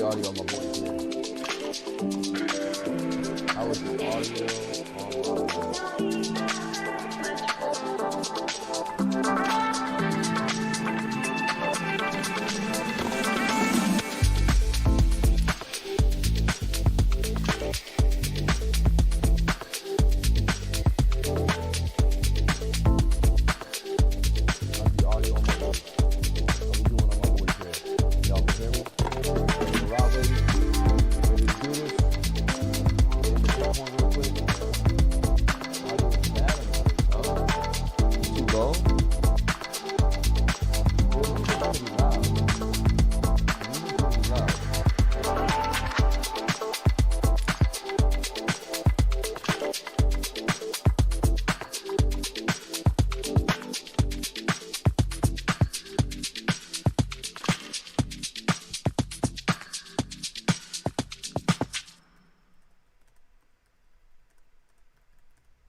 audio on my voice here. How is the audio on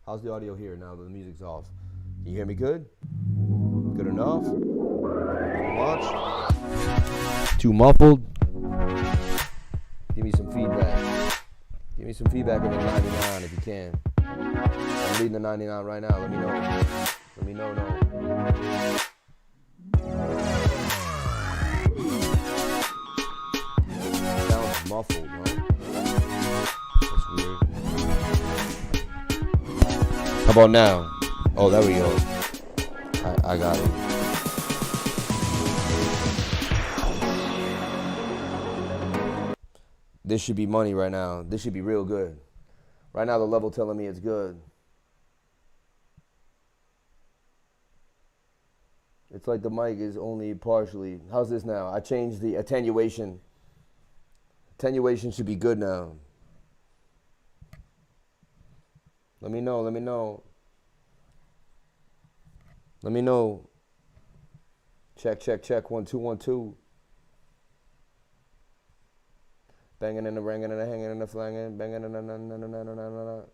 How's the audio here now that the music's off? Can you hear me good? Good enough? Too much? Too muffled? Give me some feedback. Give me some feedback in the 99 if you can. I'm reading the 99 right now. Let me know. Let me know. Sounds muffled, huh? That's weird. How about now? Oh, there we go. I got it. This should be money right now. This should be real good. Right now, the level telling me it's good. It's like the mic is only partially. How's this now? I changed the attenuation. Attenuation should be good now. Let me know. Let me know. Let me know. Check. 1 2 1 2. Banging in the ringing and the hanging and the flanging. Banging in the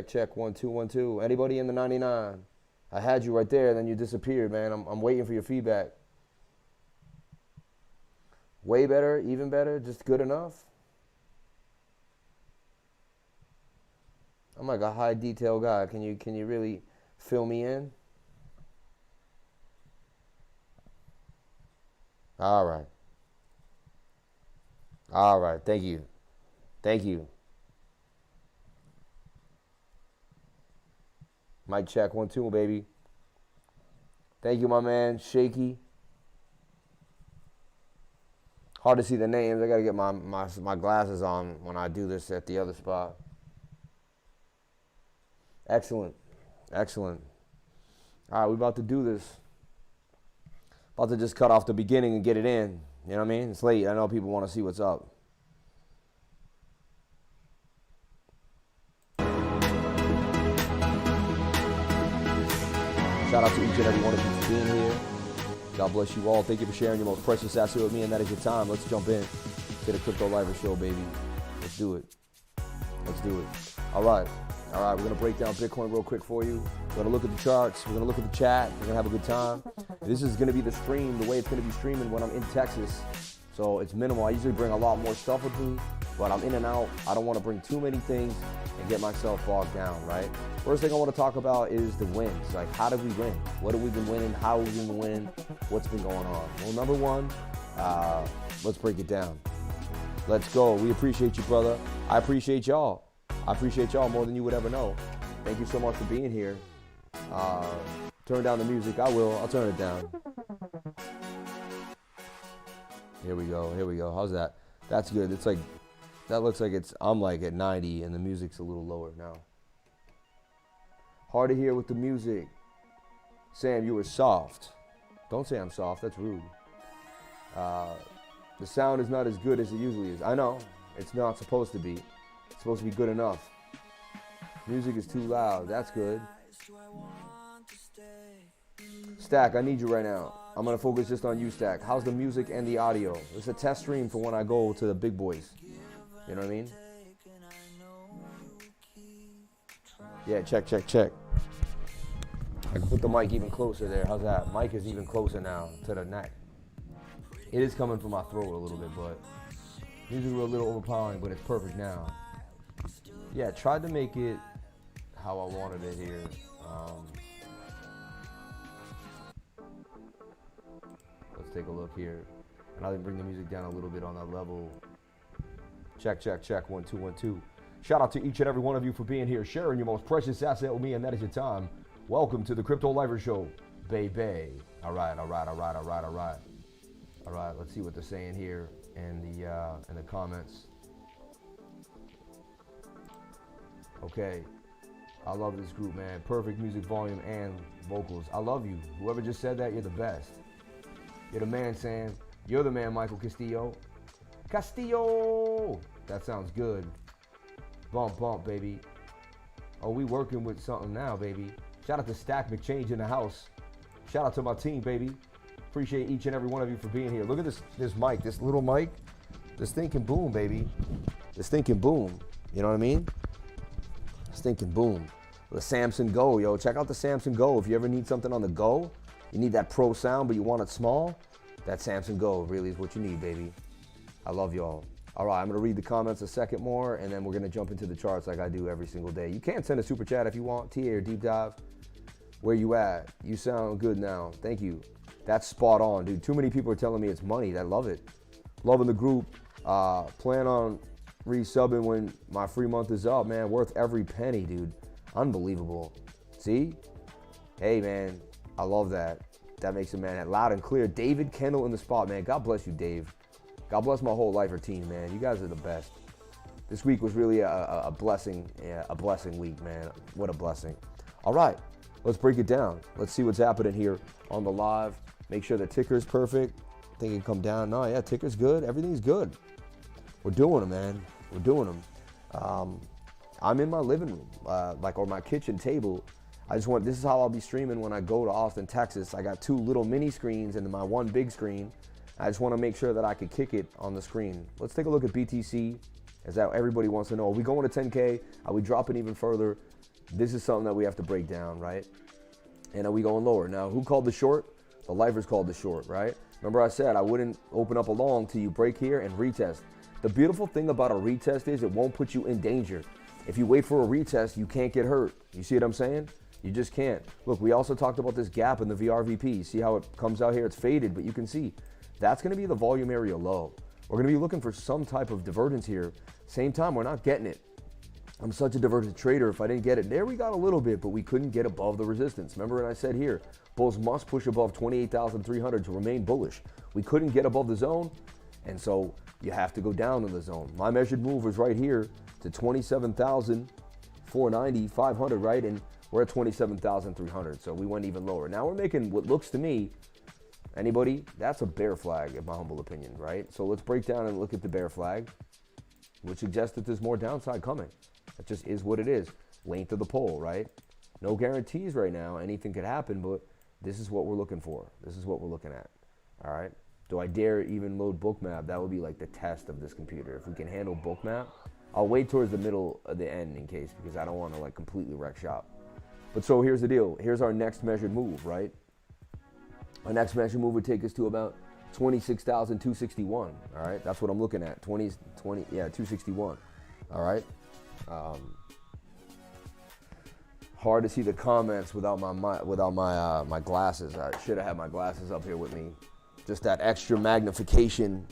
check. 1 2 1 2. Anybody in the 99? I had you right there, then you disappeared, man. I'm waiting for your feedback. Way better, even better, just good enough. I'm like a high detail guy. Can you really fill me in? All right. Thank you. Mic check, 1, 2, baby. Thank you, my man. Shaky. Hard to see the names. I got to get my glasses on when I do this at the other spot. Excellent. Excellent. All right, we're about to do this. About to just cut off the beginning and get it in. You know what I mean? It's late. I know people want to see what's up. Shout out to each and every one of you for being here. God bless you all. Thank you for sharing your most precious asset with me, and that is your time. Let's jump in to the Crypto Liver Show, baby. Let's do it. Let's do it. All right. All right, we're going to break down Bitcoin real quick for you. We're going to look at the charts. We're going to look at the chat. We're going to have a good time. This is going to be the stream, the way it's going to be streaming when I'm in Texas. So it's minimal. I usually bring a lot more stuff with me, but I'm in and out. I don't want to bring too many things and get myself bogged down, right? First thing I want to talk about is the wins. Like, how did we win? What have we been winning? How have we been winning? What's been going on? Well, number one, let's break it down. Let's go. We appreciate you, brother. I appreciate y'all. I appreciate y'all more than you would ever know. Thank you so much for being here. Turn down the music. I will. I'll turn it down. Here we go. Here we go. How's that? That's good. It's like, that looks like I'm like at 90 and the music's a little lower now. Hard to hear with the music. Sam, you were soft. Don't say I'm soft. That's rude. The sound is not as good as it usually is. I know. It's not supposed to be. It's supposed to be good enough. Music is too loud. That's good. Stack, I need you right now. I'm going to focus just on you, Stack. How's the music and the audio? It's a test stream for when I go to the big boys. You know what I mean? Yeah, check, check, check. I can put the mic even closer there. How's that? Mic is even closer now to the neck. It is coming from my throat a little bit, but music was a little overpowering, but it's perfect now. Yeah, tried to make it how I wanted it here. Let's take a look here. And I'll bring the music down a little bit on that level. Check, check, check. 1, 2, 1, 2. Shout out to each and every one of you for being here, sharing your most precious asset with me, and that is your time. Welcome to the Crypto Liver Show, baby. All right, all right, all right, all right, all right. All right, let's see what they're saying here in the comments. Okay, I love this group, man. Perfect music volume and vocals. I love you. Whoever just said that, you're the best. You're the man, Sam. You're the man, Michael Castillo. Castillo! That sounds good. Bump, bump, baby. Oh, we working with something now, baby. Shout out to Stack McChange in the house. Shout out to my team, baby. Appreciate each and every one of you for being here. Look at this mic, this little mic. This thing can boom, baby. This thing can boom. You know what I mean? This thing can boom. The Samson Go, yo. Check out the Samson Go. If you ever need something on the go, you need that pro sound, but you want it small, that Samson Go really is what you need, baby. I love y'all. All right, I'm going to read the comments a second more, and then we're going to jump into the charts like I do every single day. You can send a super chat if you want, TA or deep dive. Where you at? You sound good now. Thank you. That's spot on, dude. Too many people are telling me it's money. I love it. Loving the group. Plan on resubbing when my free month is up, man. Worth every penny, dude. Unbelievable. See? Hey, man. I love that. That makes a man loud and clear. David Kendall in the spot, man. God bless you, Dave. God bless my whole Lifer team, man. You guys are the best. This week was really a blessing, a blessing week, man. What a blessing. All right, let's break it down. Let's see what's happening here on the live. Make sure the ticker is perfect. I think it can come down. No, yeah, ticker's good. Everything's good. We're doing them, man. We're doing them. I'm in my living room, or my kitchen table. This is how I'll be streaming when I go to Austin, Texas. I got 2 little mini screens and my 1 big screen. I just want to make sure that I could kick it on the screen. Let's take a look at BTC, as that everybody wants to know. Are we going to 10K? Are we dropping even further? This is something that we have to break down, right? And are we going lower? Now, who called the short? The Lifers called the short, right? Remember I said I wouldn't open up a long till you break here and retest. The beautiful thing about a retest is it won't put you in danger. If you wait for a retest, you can't get hurt. You see what I'm saying? You just can't. Look, we also talked about this gap in the VRVP. See how it comes out here? It's faded, but you can see that's going to be the volume area low. We're going to be looking for some type of divergence here. Same time, we're not getting it. I'm such a divergent trader. If I didn't get it there, we got a little bit, but we couldn't get above the resistance. Remember what I said here? Bulls must push above 28,300 to remain bullish. We couldn't get above the zone, and so you have to go down in the zone. My measured move was right here to 27,490, 500, right? And we're at 27,300, so we went even lower. Now we're making what looks to me, anybody, that's a bear flag, in my humble opinion, right? So let's break down and look at the bear flag, which suggests that there's more downside coming. That just is what it is. Length of the pole, right? No guarantees right now. Anything could happen, but this is what we're looking for. This is what we're looking at, all right? Do I dare even load bookmap? That would be like the test of this computer. If we can handle bookmap, I'll wait towards the middle of the end in case, because I don't want to like completely wreck shop. But so here's the deal. Here's our next measured move, right? Our next measured move would take us to about 26,261, all right? That's what I'm looking at, 261, all right? Hard to see the comments without my glasses. I should have had my glasses up here with me. Just that extra magnification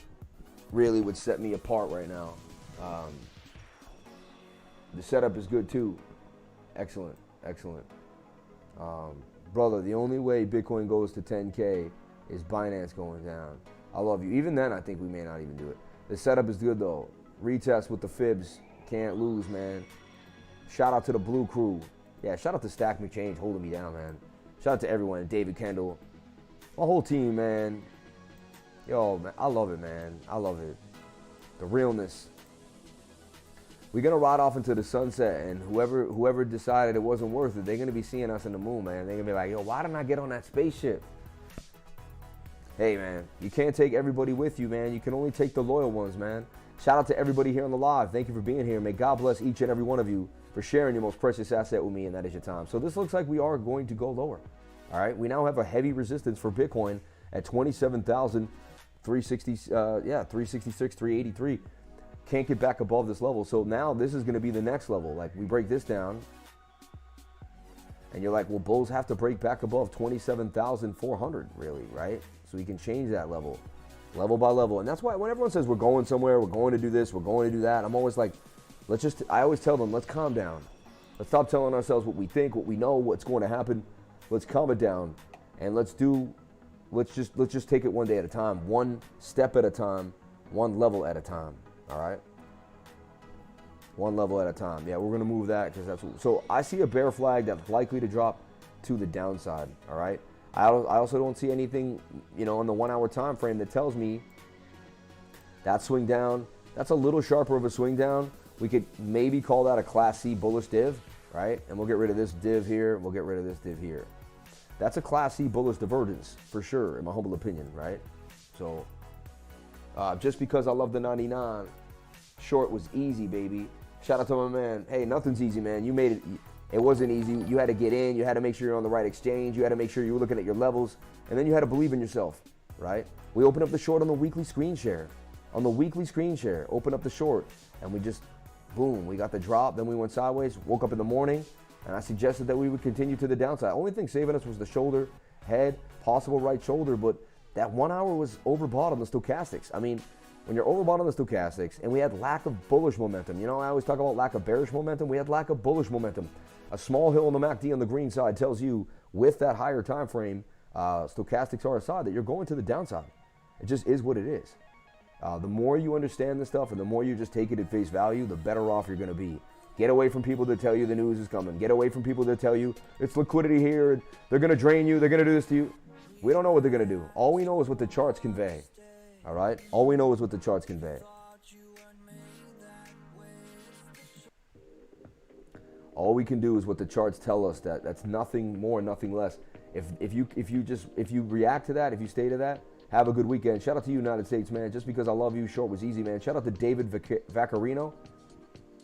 really would set me apart right now. The setup is good too. Excellent, excellent. Brother, the only way Bitcoin goes to 10K is Binance going down. I love you. Even then, I think we may not even do it. The setup is good though. Retest with the fibs. Can't lose, man. Shout out to the Blue Crew. Yeah, shout out to Stack McChange holding me down, man. Shout out to everyone. David Kendall. My whole team, man. Yo, man, I love it, man. I love it. The realness. We're going to ride off into the sunset, and whoever decided it wasn't worth it, they're going to be seeing us in the moon, man. They're going to be like, yo, why didn't I get on that spaceship? Hey, man, you can't take everybody with you, man. You can only take the loyal ones, man. Shout out to everybody here on the live. Thank you for being here. May God bless each and every one of you for sharing your most precious asset with me, and that is your time. So this looks like we are going to go lower. All right, we now have a heavy resistance for Bitcoin at 27,360, 366, 383. Can't get back above this level. So now this is going to be the next level. Like we break this down, and you're like, well, bulls have to break back above 27,400, really, right? So we can change that level by level. And that's why when everyone says we're going somewhere, we're going to do this, we're going to do that, I'm always like, I always tell them, let's calm down. Let's stop telling ourselves what we think, what we know, what's going to happen. Let's calm it down, and let's just take it one day at a time, one step at a time, one level at a time. All right, one level at a time. Yeah, we're gonna move that because that's what, so I see a bear flag that's likely to drop to the downside. All right, I also don't see anything, on the 1 hour time frame that tells me that swing down. That's a little sharper of a swing down. We could maybe call that a Class C bullish div, right? And we'll get rid of this div here. We'll get rid of this div here. That's a Class C bullish divergence for sure, in my humble opinion, right? So just because I love the 99, short was easy, baby. Shout out to my man. Hey, nothing's easy, man. You made it. It wasn't easy. You had to get in. You had to make sure you're on the right exchange. You had to make sure you were looking at your levels. And then you had to believe in yourself, right? We opened up the short on the weekly screen share. On the weekly screen share, open up the short. And we just, boom, we got the drop. Then we went sideways, woke up in the morning. And I suggested that we would continue to the downside. Only thing saving us was the shoulder, head, possible right shoulder. But that 1 hour was overbought on the stochastics. I mean, when you're overbought on the stochastics, and we had lack of bullish momentum. I always talk about lack of bearish momentum. We had lack of bullish momentum. A small hill on the MACD on the green side tells you, with that higher time frame, stochastics RSI, that you're going to the downside. It just is what it is. The more you understand this stuff, and the more you just take it at face value, the better off you're going to be. Get away from people that tell you the news is coming. Get away from people that tell you it's liquidity here. They're going to drain you. They're going to do this to you. We don't know what they're going to do. All we know is what the charts convey. All right? All we know is what the charts convey. All we can do is what the charts tell us. That's nothing more, nothing less. If you react to that, if you stay to that, have a good weekend. Shout out to you, United States, man. Just because I love you, short was easy, man. Shout out to David Vaccarino.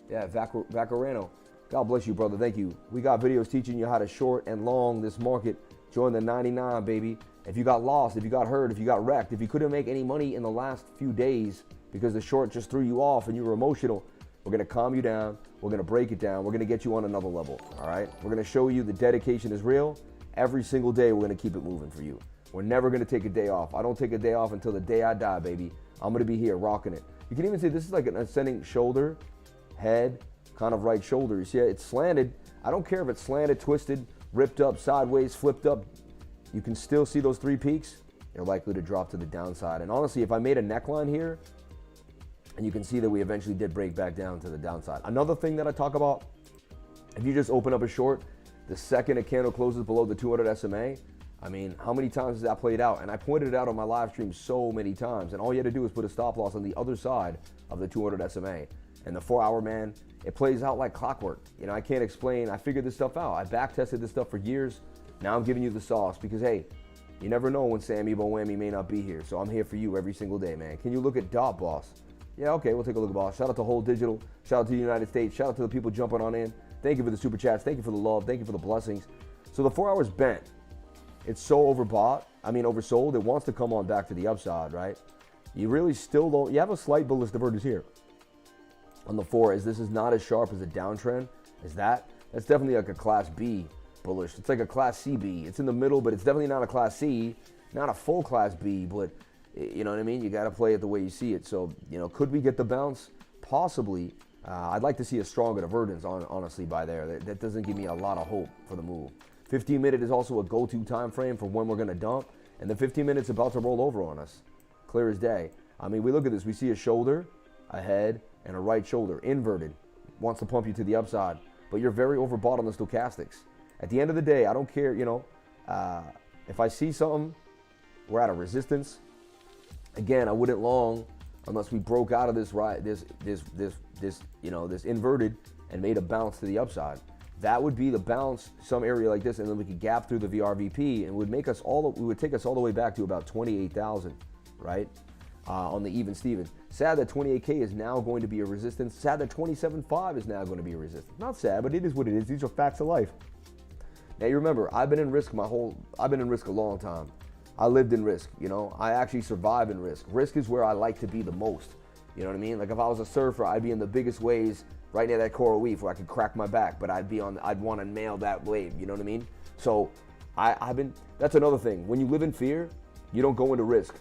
Yeah, Vaccarino. God bless you, brother. Thank you. We got videos teaching you how to short and long this market. Join the 99, baby. If you got lost, if you got hurt, if you got wrecked, if you couldn't make any money in the last few days because the short just threw you off and you were emotional, we're going to calm you down. We're going to break it down. We're going to get you on another level, all right? We're going to show you the dedication is real. Every single day, we're going to keep it moving for you. We're never going to take a day off. I don't take a day off until the day I die, baby. I'm going to be here rocking it. You can even see this is like an ascending shoulder, head, kind of right shoulder. You see it's slanted. I don't care if it's slanted, twisted, ripped up, sideways, flipped up. You can still see those 3 peaks. You're likely to drop to the downside. And honestly, if I made a neckline here, and you can see that we eventually did break back down to the downside. Another thing that I talk about, if you just open up a short, the second a candle closes below the 200 SMA, I mean, how many times has that played out? And I pointed it out on my live stream so many times. And all you had to do is put a stop loss on the other side of the 200 SMA. And the 4-hour, man, it plays out like clockwork. You know, I can't explain. I figured this stuff out. I back tested this stuff for years. Now I'm giving you the sauce because, hey, you never know when Sammy Boammy may not be here. So I'm here for you every single day, man. Can you look at Dot Boss? Yeah, okay, we'll take a look at Boss. Shout out to Whole Digital. Shout out to the United States. Shout out to the people jumping on in. Thank you for the super chats. Thank you for the love. Thank you for the blessings. So the 4 hours bent. It's so oversold. It wants to come on back to the upside, right? You really still don't. You have a slight bullish divergence here on the 4, as this is not as sharp as a downtrend as that. That's definitely like a class B bullish. It's like a class C B. It's in the middle, but it's definitely not a class C, not a full class B, but you know what I mean? You got to play it the way you see it. So, you know, could we get the bounce? Possibly. I'd like to see a stronger divergence, honestly, by there. That doesn't give me a lot of hope for the move. 15-minute is also a go-to time frame for when we're going to dump, and the 15 minutes about to roll over on us. Clear as day. I mean, we look at this. We see a shoulder, a head, and a right shoulder, inverted. Wants to pump you to the upside, but you're very overbought on the stochastics. At the end of the day, I don't care, you know, if I see something, we're at a resistance. Again, I wouldn't long unless we broke out of this this inverted and made a bounce to the upside. That would be the bounce, some area like this, and then we could gap through the VRVP, and would make us take us all the way back to about 28,000, right? On the even Steven. Sad that 28K is now going to be a resistance. Sad that 27.5 is now going to be a resistance. Not sad, but it is what it is. These are facts of life. Now you remember, I've been in risk a long time. I lived in risk, you know. I actually survive in risk. Risk is where I like to be the most. You know what I mean? Like if I was a surfer, I'd be in the biggest waves right near that coral reef where I could crack my back, but I'd want to nail that wave, you know what I mean? So that's another thing. When you live in fear, you don't go into risk.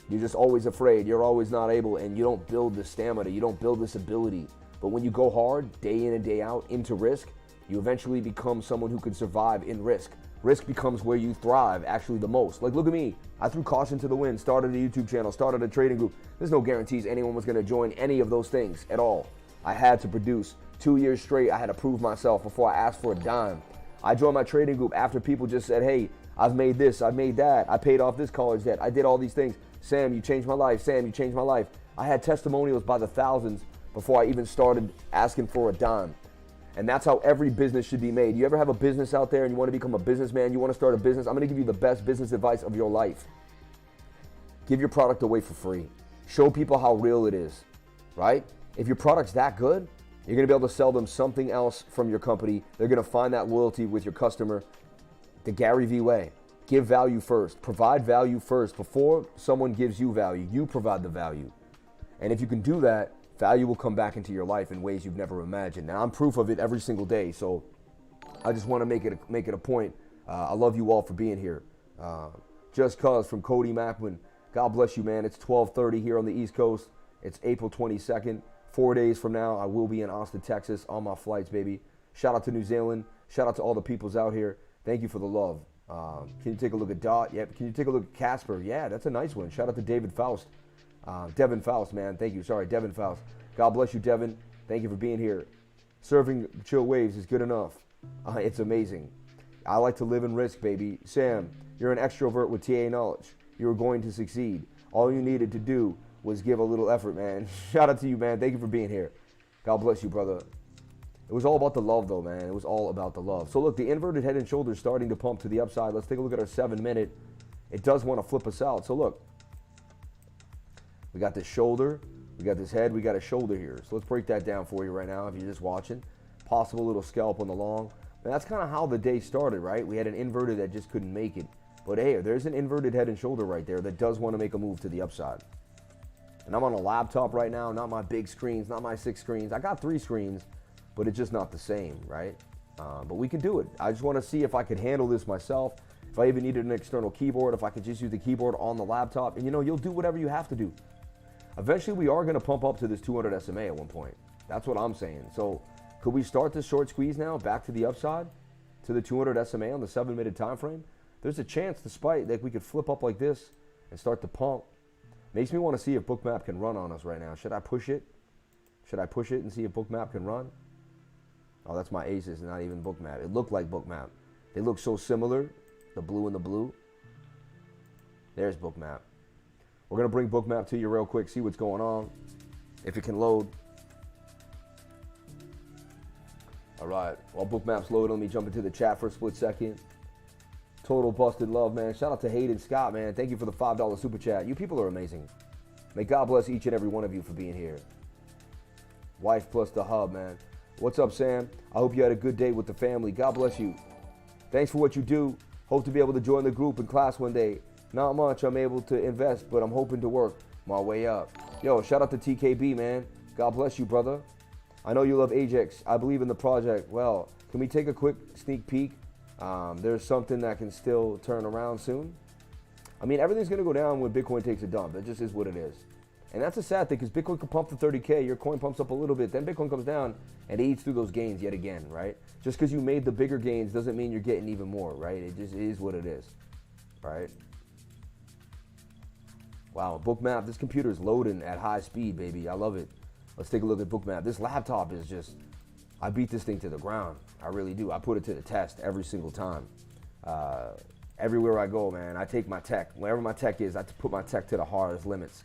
You're just always afraid. You're always not able, and you don't build the stamina. You don't build this ability. But when you go hard, day in and day out, into risk, you eventually become someone who can survive in risk. Risk becomes where you thrive actually the most. Like, look at me. I threw caution to the wind, started a YouTube channel, started a trading group. There's no guarantees anyone was going to join any of those things at all. I had to produce. 2 years straight, I had to prove myself before I asked for a dime. I joined my trading group after people just said, hey, I've made this, I've made that. I paid off this college debt. I did all these things. Sam, you changed my life. Sam, you changed my life. I had testimonials by the thousands before I even started asking for a dime. And that's how every business should be made. You ever have a business out there and you want to become a businessman, you want to start a business? I'm going to give you the best business advice of your life. Give your product away for free. Show people how real it is, right? If your product's that good, you're going to be able to sell them something else from your company. They're going to find that loyalty with your customer. The Gary V way. Give value first. Provide value first. Before someone gives you value, you provide the value. And if you can do that, value will come back into your life in ways you've never imagined. And I'm proof of it every single day. So I just want to make it a point. I love you all for being here. Just Cuz from Cody Macklin. God bless you, man. It's 12:30 here on the East Coast. It's April 22nd. 4 days from now, I will be in Austin, Texas on my flights, baby. Shout out to New Zealand. Shout out to all the peoples out here. Thank you for the love. Can you take a look at Dot? Yep. Can you take a look at Casper? Yeah, that's a nice one. Shout out to David Faust. Devin Faust, man. Thank you. Sorry, Devin Faust. God bless you, Devin. Thank you for being here. Surfing chill waves is good enough. It's amazing. I like to live in risk, baby. Sam, you're an extrovert with TA knowledge. You were going to succeed. All you needed to do was give a little effort, man. Shout out to you, man. Thank you for being here. God bless you, brother. It was all about the love, though, man. It was all about the love. So, look, the inverted head and shoulders starting to pump to the upside. Let's take a look at our 7-minute. It does want to flip us out. So, look. We got this shoulder. We got this head. We got a shoulder here. So, let's break that down for you right now if you're just watching. Possible little scalp on the long. And that's kind of how the day started, right? We had an inverted that just couldn't make it. But, hey, there's an inverted head and shoulder right there that does want to make a move to the upside. And I'm on a laptop right now, not my big screens, not my 6 screens. I got 3 screens, but it's just not the same, right? But we can do it. I just want to see if I could handle this myself, if I even needed an external keyboard, if I could just use the keyboard on the laptop. And, you know, you'll do whatever you have to do. Eventually, we are going to pump up to this 200 SMA at one point. That's what I'm saying. So Could we start this short squeeze now back to the upside to the 200 SMA on the 7-minute time frame? There's a chance, despite that, we could flip up like this and start to pump. Makes me want to see if Bookmap can run on us right now. Should I push it? Should I push it and see if Bookmap can run? Oh, that's my aces, not even Bookmap. It looked like Bookmap. They look so similar, the blue and the blue. There's Bookmap. We're going to bring Bookmap to you real quick, see what's going on, if it can load. All right, while Bookmap's loading, let me jump into the chat for a split second. Total busted love, man. Shout out to Hayden Scott, man. Thank you for the $5 super chat. You people are amazing. May God bless each and every one of you for being here. Wife plus the hub, man. What's up, Sam? I hope you had a good day with the family. God bless you. Thanks for what you do. Hope to be able to join the group in class one day. Not much I'm able to invest, but I'm hoping to work my way up. Yo, shout out to TKB, man. God bless you, brother. I know you love Ajax. I believe in the project. Well, can we take a quick sneak peek? There's something that can still turn around soon. I mean, everything's going to go down when Bitcoin takes a dump. That just is what it is. And that's a sad thing, because Bitcoin can pump to 30K, your coin pumps up a little bit, then Bitcoin comes down and eats through those gains yet again, right? Just because you made the bigger gains doesn't mean you're getting even more, right? It just is what it is, right? Wow, Bookmap, this computer is loading at high speed, baby. I love it. Let's take a look at Bookmap. This laptop is just, I beat this thing to the ground. I really do. I put it to the test every single time. Everywhere I go, man, I take my tech. Wherever my tech is, I put my tech to the hardest limits.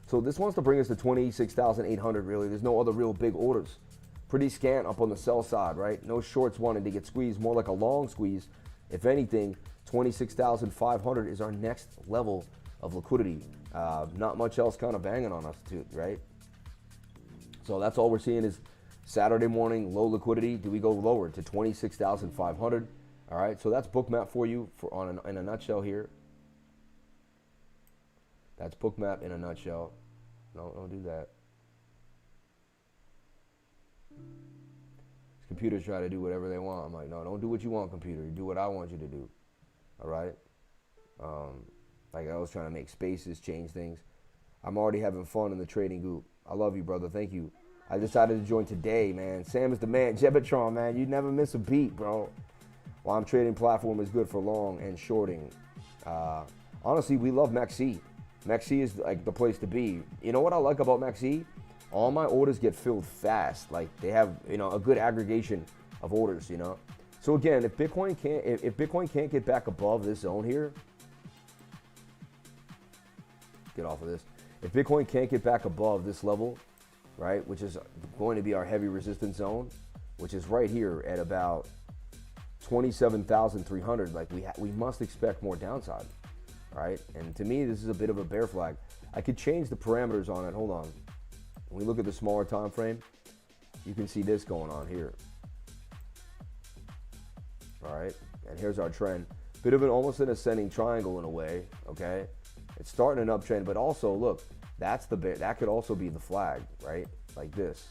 So this wants to bring us to 26,800, really. There's no other real big orders. Pretty scant up on the sell side, right? No shorts wanting to get squeezed, more like a long squeeze. If anything, 26,500 is our next level of liquidity. Not much else kind of banging on us, too, right? So that's all we're seeing is Saturday morning, low liquidity. Do we go lower to 26,500? All right, so that's Bookmap for you in a nutshell here. That's Bookmap in a nutshell. No, don't do that. Computers try to do whatever they want. I'm like, no, don't do what you want, computer. You do what I want you to do. All right? Like I was trying to make spaces, change things. I'm already having fun in the trading group. I love you, brother. Thank you. I decided to join today, man. Sam is the man. Jebitron, man. You never miss a beat, bro. While I'm trading platform is good for long and shorting. Honestly, we love MEXC. MEXC is like the place to be. You know what I like about MEXC? All my orders get filled fast. Like they have, you know, a good aggregation of orders, you know. So again, if Bitcoin can't get back above this zone here, get off of this. If Bitcoin can't get back above this level, right, which is going to be our heavy resistance zone, which is right here at about 27,300, like we must expect more downside, right? And to me, this is a bit of a bear flag. I could change the parameters on it. Hold on. When we look at the smaller time frame, you can see this going on here. All right, and here's our trend. Bit of almost an ascending triangle in a way, okay? It's starting an uptrend, but also look, that's the bear. That could also be the flag, right? Like this.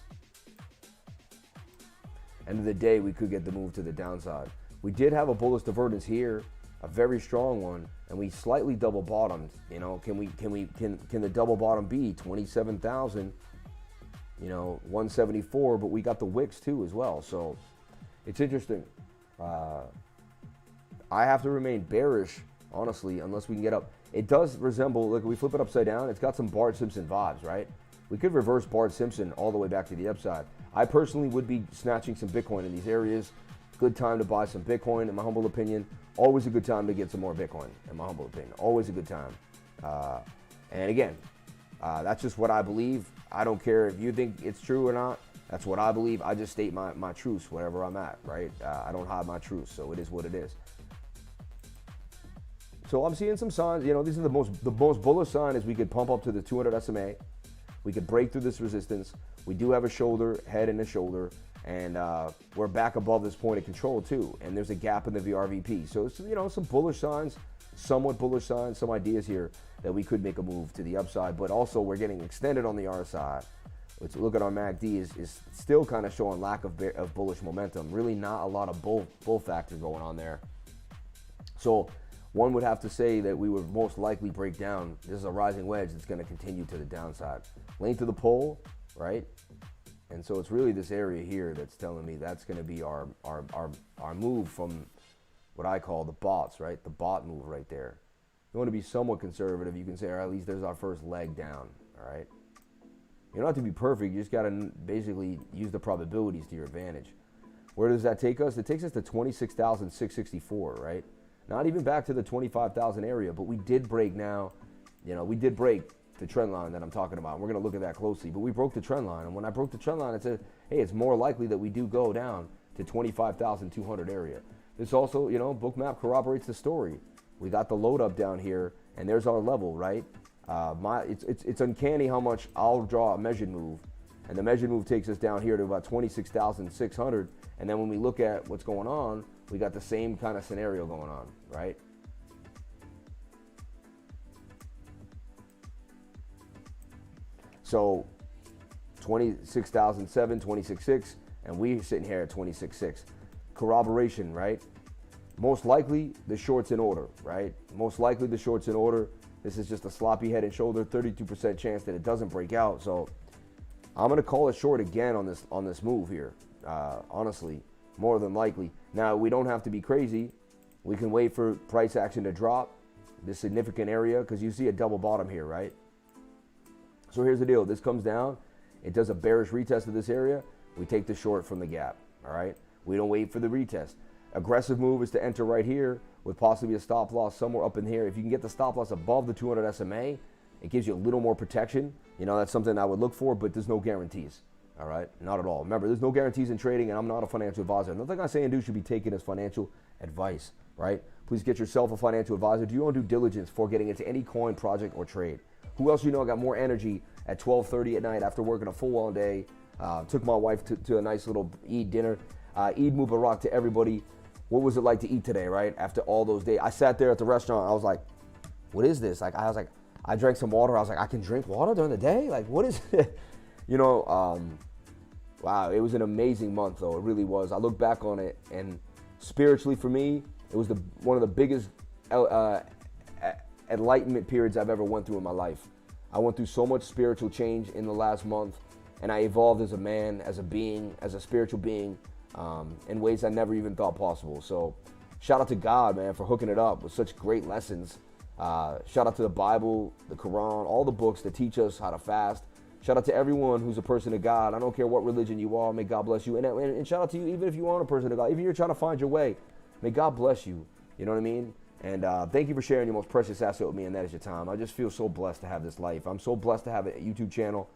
End of the day, we could get the move to the downside. We did have a bullish divergence here, a very strong one, and we slightly double bottomed. You know, can the double bottom be 27,000? You know, 174, but we got the wicks too as well. So it's interesting. I have to remain bearish, honestly, unless we can get up. It does resemble, look, we flip it upside down, it's got some Bart Simpson vibes, right? We could reverse Bart Simpson all the way back to the upside. I personally would be snatching some Bitcoin in these areas. Good time to buy some Bitcoin, in my humble opinion. Always a good time to get some more Bitcoin, in my humble opinion. Always a good time. And again, that's just what I believe. I don't care if you think it's true or not. That's what I believe. I just state my truths wherever I'm at, right? I don't hide my truths, so it is what it is. So I'm seeing some signs. You know, these are the most bullish sign is we could pump up to the 200 SMA. We could break through this resistance. We do have a shoulder, head and a shoulder, and we're back above this point of control too. And there's a gap in the VRVP. So it's, you know, some bullish signs, somewhat bullish signs, some ideas here that we could make a move to the upside. But also we're getting extended on the RSI. Let's look at our MACD is still kind of showing lack of bullish momentum. Really not a lot of bull factor going on there. So one would have to say that we would most likely break down. This is a rising wedge that's going to continue to the downside. Length of the pole, right? And so it's really this area here that's telling me that's going to be our move from what I call the bots, right? The bot move right there. You want to be somewhat conservative. You can say, or at least there's our first leg down, all right? You don't have to be perfect. You just got to basically use the probabilities to your advantage. Where does that take us? It takes us to 26,664, right? Not even back to the 25,000 area, but we did break now. You know, we did break the trend line that I'm talking about. We're going to look at that closely, but we broke the trend line. And when I broke the trend line, it said, hey, it's more likely that we do go down to 25,200 area. This also, you know, Bookmap corroborates the story. We got the load up down here, and there's our level, right? It's uncanny how much I'll draw a measured move, and the measured move takes us down here to about 26,600. And then when we look at what's going on, we got the same kind of scenario going on, right? So 26,007, 26.6, and we're sitting here at 26.6. Corroboration, right? Most likely the short's in order, right? Most likely the short's in order. This is just a sloppy head and shoulder, 32% chance that it doesn't break out. So I'm gonna call it short again on this move here. Honestly, more than likely. Now, we don't have to be crazy. We can wait for price action to drop this significant area, because you see a double bottom here, right? So here's the deal. This comes down. It does a bearish retest of this area. We take the short from the gap, all right? We don't wait for the retest. Aggressive move is to enter right here with possibly a stop loss somewhere up in here. If you can get the stop loss above the 200 SMA, it gives you a little more protection. You know, that's something I would look for, but there's no guarantees. All right, not at all. Remember, there's no guarantees in trading, and I'm not a financial advisor. Nothing I'm saying do should be taken as financial advice, right? Please get yourself a financial advisor. Do your own due diligence before getting into any coin, project, or trade. Who else you know got more energy at 12:30 at night after working a full-on day? Took my wife to a nice little Eid dinner. Eid Mubarak to everybody. What was it like to eat today, right? After all those days. I sat there at the restaurant. I was like, what is this? Like, I drank some water. I was like, I can drink water during the day? Like, what is it? You know, wow, it was an amazing month, though. It really was. I look back on it, and spiritually for me, it was one of the biggest enlightenment periods I've ever went through in my life. I went through so much spiritual change in the last month, and I evolved as a man, as a being, as a spiritual being, in ways I never even thought possible. So shout out to God, man, for hooking it up with such great lessons. Shout out to the Bible, the Quran, all the books that teach us how to fast. Shout out to everyone who's a person of God. I don't care what religion you are. May God bless you. And shout out to you, even if you aren't a person of God. Even if you're trying to find your way, may God bless you. You know what I mean? And thank you for sharing your most precious asset with me, and that is your time. I just feel so blessed to have this life. I'm so blessed to have a YouTube channel,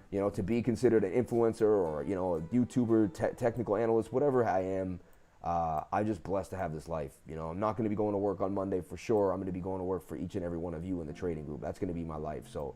you know, to be considered an influencer or, you know, a YouTuber, technical analyst, whatever I am. I'm just blessed to have this life. You know, I'm not going to be going to work on Monday for sure. I'm going to be going to work for each and every one of you in the trading group. That's going to be my life. So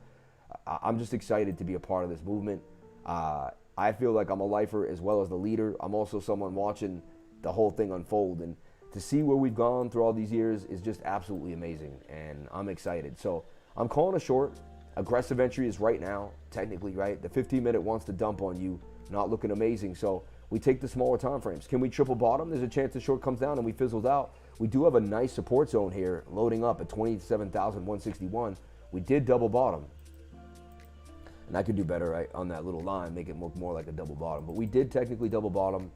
I'm just excited to be a part of this movement. I feel like I'm a lifer as well as the leader. I'm also someone watching the whole thing unfold, and to see where we've gone through all these years is just absolutely amazing, and I'm excited. So I'm calling a short. Aggressive entry is right now, technically, right? The 15-minute wants to dump on you, not looking amazing. So we take the smaller time frames. Can we triple bottom? There's a chance the short comes down and we fizzles out. We do have a nice support zone here loading up at 27,161. We did double bottom. And I could do better, right, on that little line, make it look more like a double bottom. But we did technically double bottom.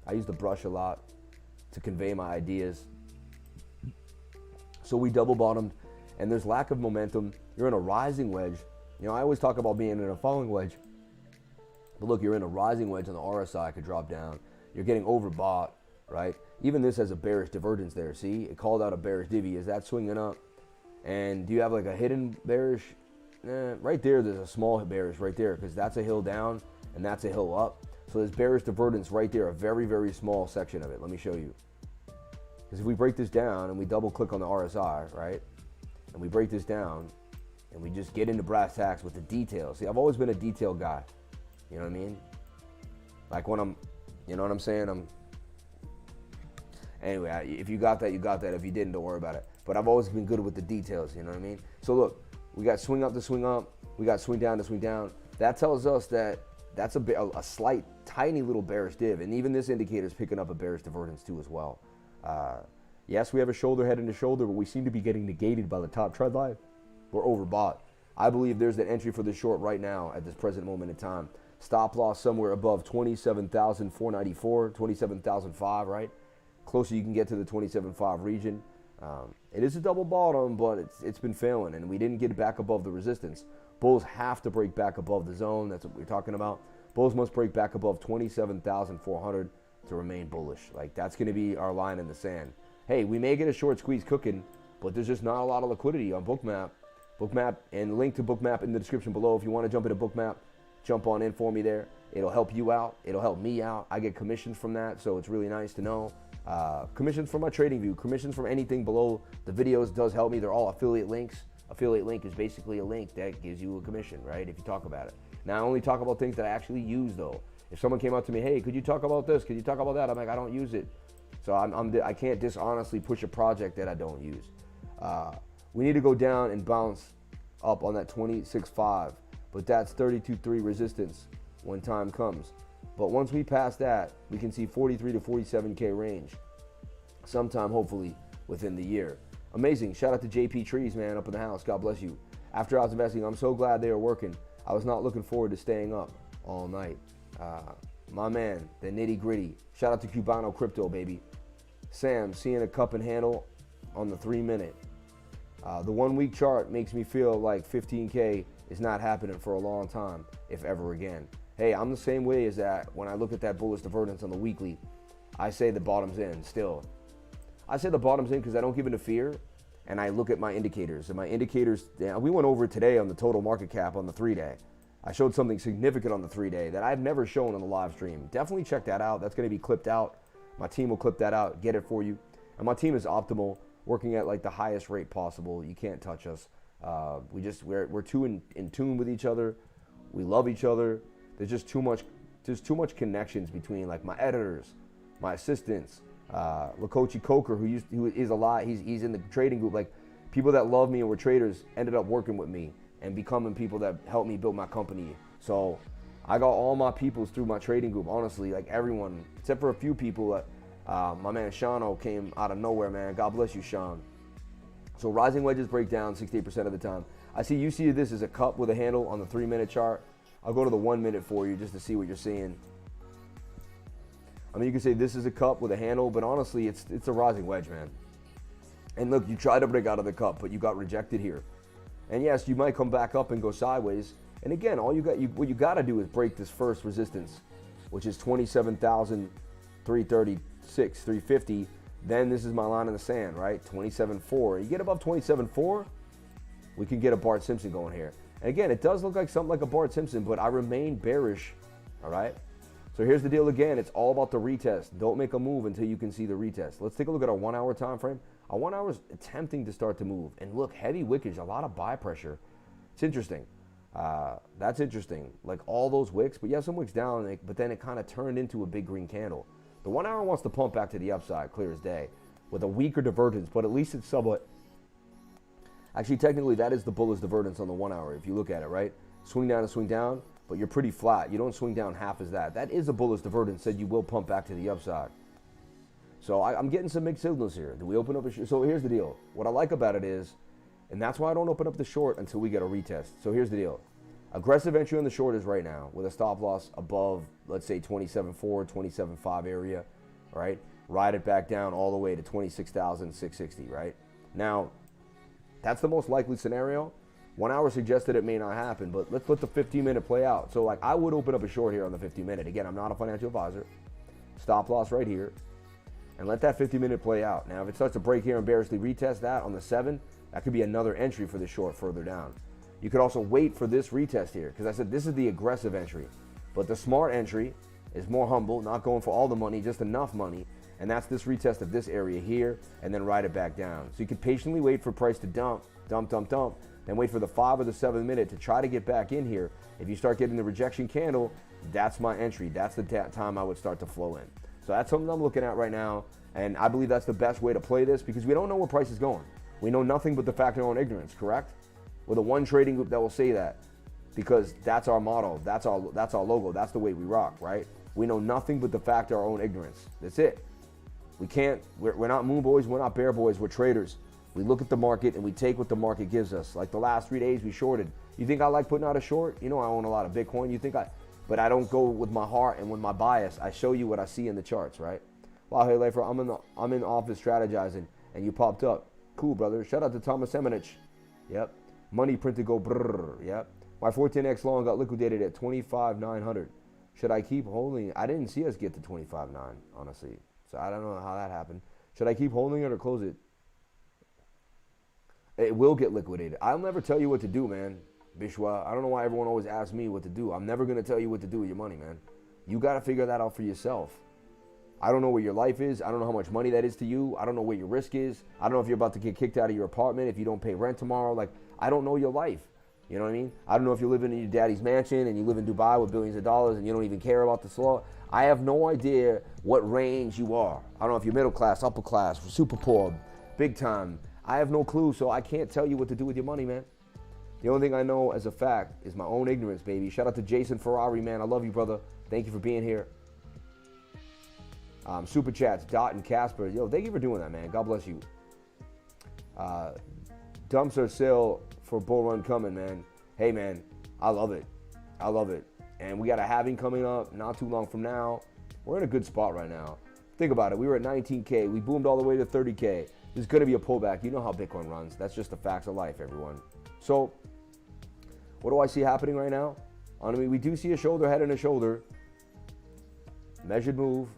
I use the brush a lot to convey my ideas. So we double bottomed, and there's lack of momentum. You're in a rising wedge. You know, I always talk about being in a falling wedge. But look, you're in a rising wedge on the RSI, could drop down. You're getting overbought, right? Even this has a bearish divergence there. See, it called out a bearish divvy. Is that swinging up? And do you have like a hidden bearish? Right there, there's a small bearish right there, because that's a hill down and that's a hill up. So there's bearish divergence right there, a very, very small section of it. Let me show you. Because if we break this down and we double click on the RSI, right? And we break this down and we just get into brass tacks with the details. See, I've always been a detail guy. You know what I mean? Like when I'm, you know what I'm saying? Anyway, if you got that, you got that. If you didn't, don't worry about it. But I've always been good with the details, you know what I mean? So look, we got swing up to swing up. We got swing down to swing down. That tells us that that's a slight, tiny little bearish div. And even this indicator is picking up a bearish divergence too as well. Yes, we have a shoulder head and a shoulder, but we seem to be getting negated by the top trend line. We're overbought. I believe there's an entry for the short right now at this present moment in time. Stop loss somewhere above 27,494, 27,005, right? Closer you can get to the 27.5 region. It is a double bottom, but it's been failing, and we didn't get back above the resistance. Bulls have to break back above the zone. That's what we're talking about. Bulls must break back above 27,400 to remain bullish. Like, that's going to be our line in the sand. Hey, we may get a short squeeze cooking, but there's just not a lot of liquidity on Bookmap. Bookmap, and link to Bookmap in the description below. If you want to jump into Bookmap, jump on in for me there. It'll help you out. It'll help me out. I get commissions from that, so it's really nice to know. Commissions from my trading view, commissions from anything below the videos does help me. They're all affiliate links. Affiliate link is basically a link that gives you a commission, right? If you talk about it. Now, I only talk about things that I actually use, though. If someone came up to me, hey, could you talk about this? Could you talk about that? I'm like, I don't use it. So I can't dishonestly push a project that I don't use. We need to go down and bounce up on that 26.5, but that's 32.3 resistance when time comes. But once we pass that, we can see 43 to 47K range sometime, hopefully, within the year. Amazing. Shout out to JP Trees, man, up in the house. God bless you. After hours investing, I'm so glad they are working. I was not looking forward to staying up all night. My man, the nitty gritty. Shout out to Cubano Crypto, baby. Sam, seeing a cup and handle on the 3 minute. The 1 week chart makes me feel like 15K is not happening for a long time, if ever again. Hey, I'm the same way as that. When I look at that bullish divergence on the weekly, I say the bottom's in still. I say the bottom's in because I don't give into fear, and I look at my indicators. And my indicators, we went over it today on the total market cap on the 3-day. I showed something significant on the 3-day that I've never shown on the live stream. Definitely check that out. That's going to be clipped out. My team will clip that out, get it for you. And my team is optimal, working at like the highest rate possible. You can't touch us. We're too in tune with each other. We love each other. There's too much connections between like my editors, my assistants, Lakochi Coker, who is a lot. He's in the trading group. Like, people that love me and were traders ended up working with me and becoming people that helped me build my company. So I got all my peoples through my trading group, honestly, like everyone, except for a few people. My man Shano came out of nowhere, man. God bless you, Sean. So rising wedges break down 68% of the time. I see you see this as a cup with a handle on the 3 minute chart. I'll go to the 1 minute for you just to see what you're seeing. I mean, you can say this is a cup with a handle, but honestly, it's a rising wedge, man. And look, you tried to break out of the cup, but you got rejected here. And yes, you might come back up and go sideways. And again, what you got to do is break this first resistance, which is 27,336, 350. Then this is my line in the sand, right? 27.4. You get above 27.4, we can get a Bart Simpson going here. And again, it does look like something like a Bart Simpson, but I remain bearish, all right? So here's the deal again. It's all about the retest. Don't make a move until you can see the retest. Let's take a look at our 1 hour time frame. Our 1 hour is attempting to start to move. And look, heavy wickage, a lot of buy pressure. It's interesting. That's interesting. Like all those wicks, but you have some wicks down, but then it kind of turned into a big green candle. The 1 hour wants to pump back to the upside, clear as day, with a weaker divergence, but at least it's somewhat. Actually, technically, that is the bullish divergence on the 1 hour, if you look at it, right? Swing down and swing down, but you're pretty flat. You don't swing down half as that. That is a bullish divergence, said you will pump back to the upside. So I'm getting some mixed signals here. Do we open up a short? So here's the deal. What I like about it is, and that's why I don't open up the short until we get a retest. So here's the deal. Aggressive entry on the short is right now with a stop loss above, let's say 27.4, 27.5 area, right? Ride it back down all the way to 26,660, right? Now, that's the most likely scenario. 1 hour suggested it may not happen, but let's let the 15-minute play out. So like I would open up a short here on the 15-minute. Again, I'm not a financial advisor. Stop loss right here. And let that 50-minute play out. Now, if it starts to break here and bearishly retest that on the 7, that could be another entry for the short further down. You could also wait for this retest here, because I said this is the aggressive entry. But the smart entry is more humble, not going for all the money, just enough money. And that's this retest of this area here, and then ride it back down. So you can patiently wait for price to dump, then wait for the 5 or the 7 minute to try to get back in here. If you start getting the rejection candle, that's my entry. That's the time I would start to flow in. So that's something I'm looking at right now, and I believe that's the best way to play this because we don't know where price is going. We know nothing but the fact of our own ignorance, correct? We're the one trading group that will say that because that's our motto, that's our logo, that's the way we rock, right? We know nothing but the fact of our own ignorance. That's it. We're not moon boys, we're not bear boys, we're traders. We look at the market and we take what the market gives us. Like the last 3 days we shorted. You think I like putting out a short? You know I own a lot of Bitcoin. But but I don't go with my heart and with my bias. I show you what I see in the charts, right? Wow, hey, Leifer, I'm in office strategizing, and you popped up. Cool, brother. Shout out to Thomas Eminich. Yep. Money print to go brrr. Yep. My 14X long got liquidated at 25,900. Should I keep holding? I didn't see us get to 25.9, honestly. So I don't know how that happened. Should I keep holding it or close it? It will get liquidated. I'll never tell you what to do, man. Bishwa. I don't know why everyone always asks me what to do. I'm never going to tell you what to do with your money, man. You got to figure that out for yourself. I don't know what your life is. I don't know how much money that is to you. I don't know what your risk is. I don't know if you're about to get kicked out of your apartment if you don't pay rent tomorrow. Like, I don't know your life. You know what I mean? I don't know if you're living in your daddy's mansion and you live in Dubai with billions of dollars and you don't even care about the law. I have no idea what range you are. I don't know if you're middle class, upper class, super poor, big time. I have no clue, so I can't tell you what to do with your money, man. The only thing I know as a fact is my own ignorance, baby. Shout out to Jason Ferrari, man. I love you, brother. Thank you for being here. Super chats, Dot and Casper. Yo, thank you for doing that, man. God bless you. Dumps are sale for bull run coming, man. Hey, man, I love it. I love it. And we got a halving coming up not too long from now. We're in a good spot right now. Think about it. We were at 19K. We boomed all the way to 30K. There's going to be a pullback. You know how Bitcoin runs. That's just the facts of life, everyone. So what do I see happening right now? I mean, we do see a shoulder, head and a shoulder. Measured move.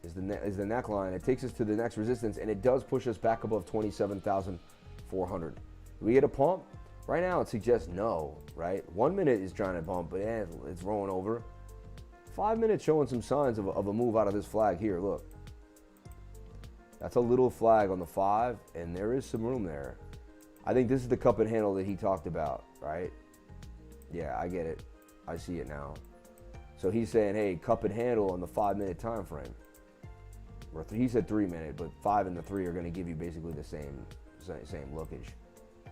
Is the neckline. It takes us to the next resistance, and it does push us back above 27,400. Do we get a pump? Right now, it suggests no, right? 1 minute is trying to pump, but it's rolling over. 5 minutes showing some signs of a move out of this flag here. Look. That's a little flag on the 5, and there is some room there. I think this is the cup and handle that he talked about, right? Yeah, I get it. I see it now. So he's saying, hey, cup and handle on the 5 minute time frame. He said 3 minute, but 5 and the 3 are going to give you basically the same lookage,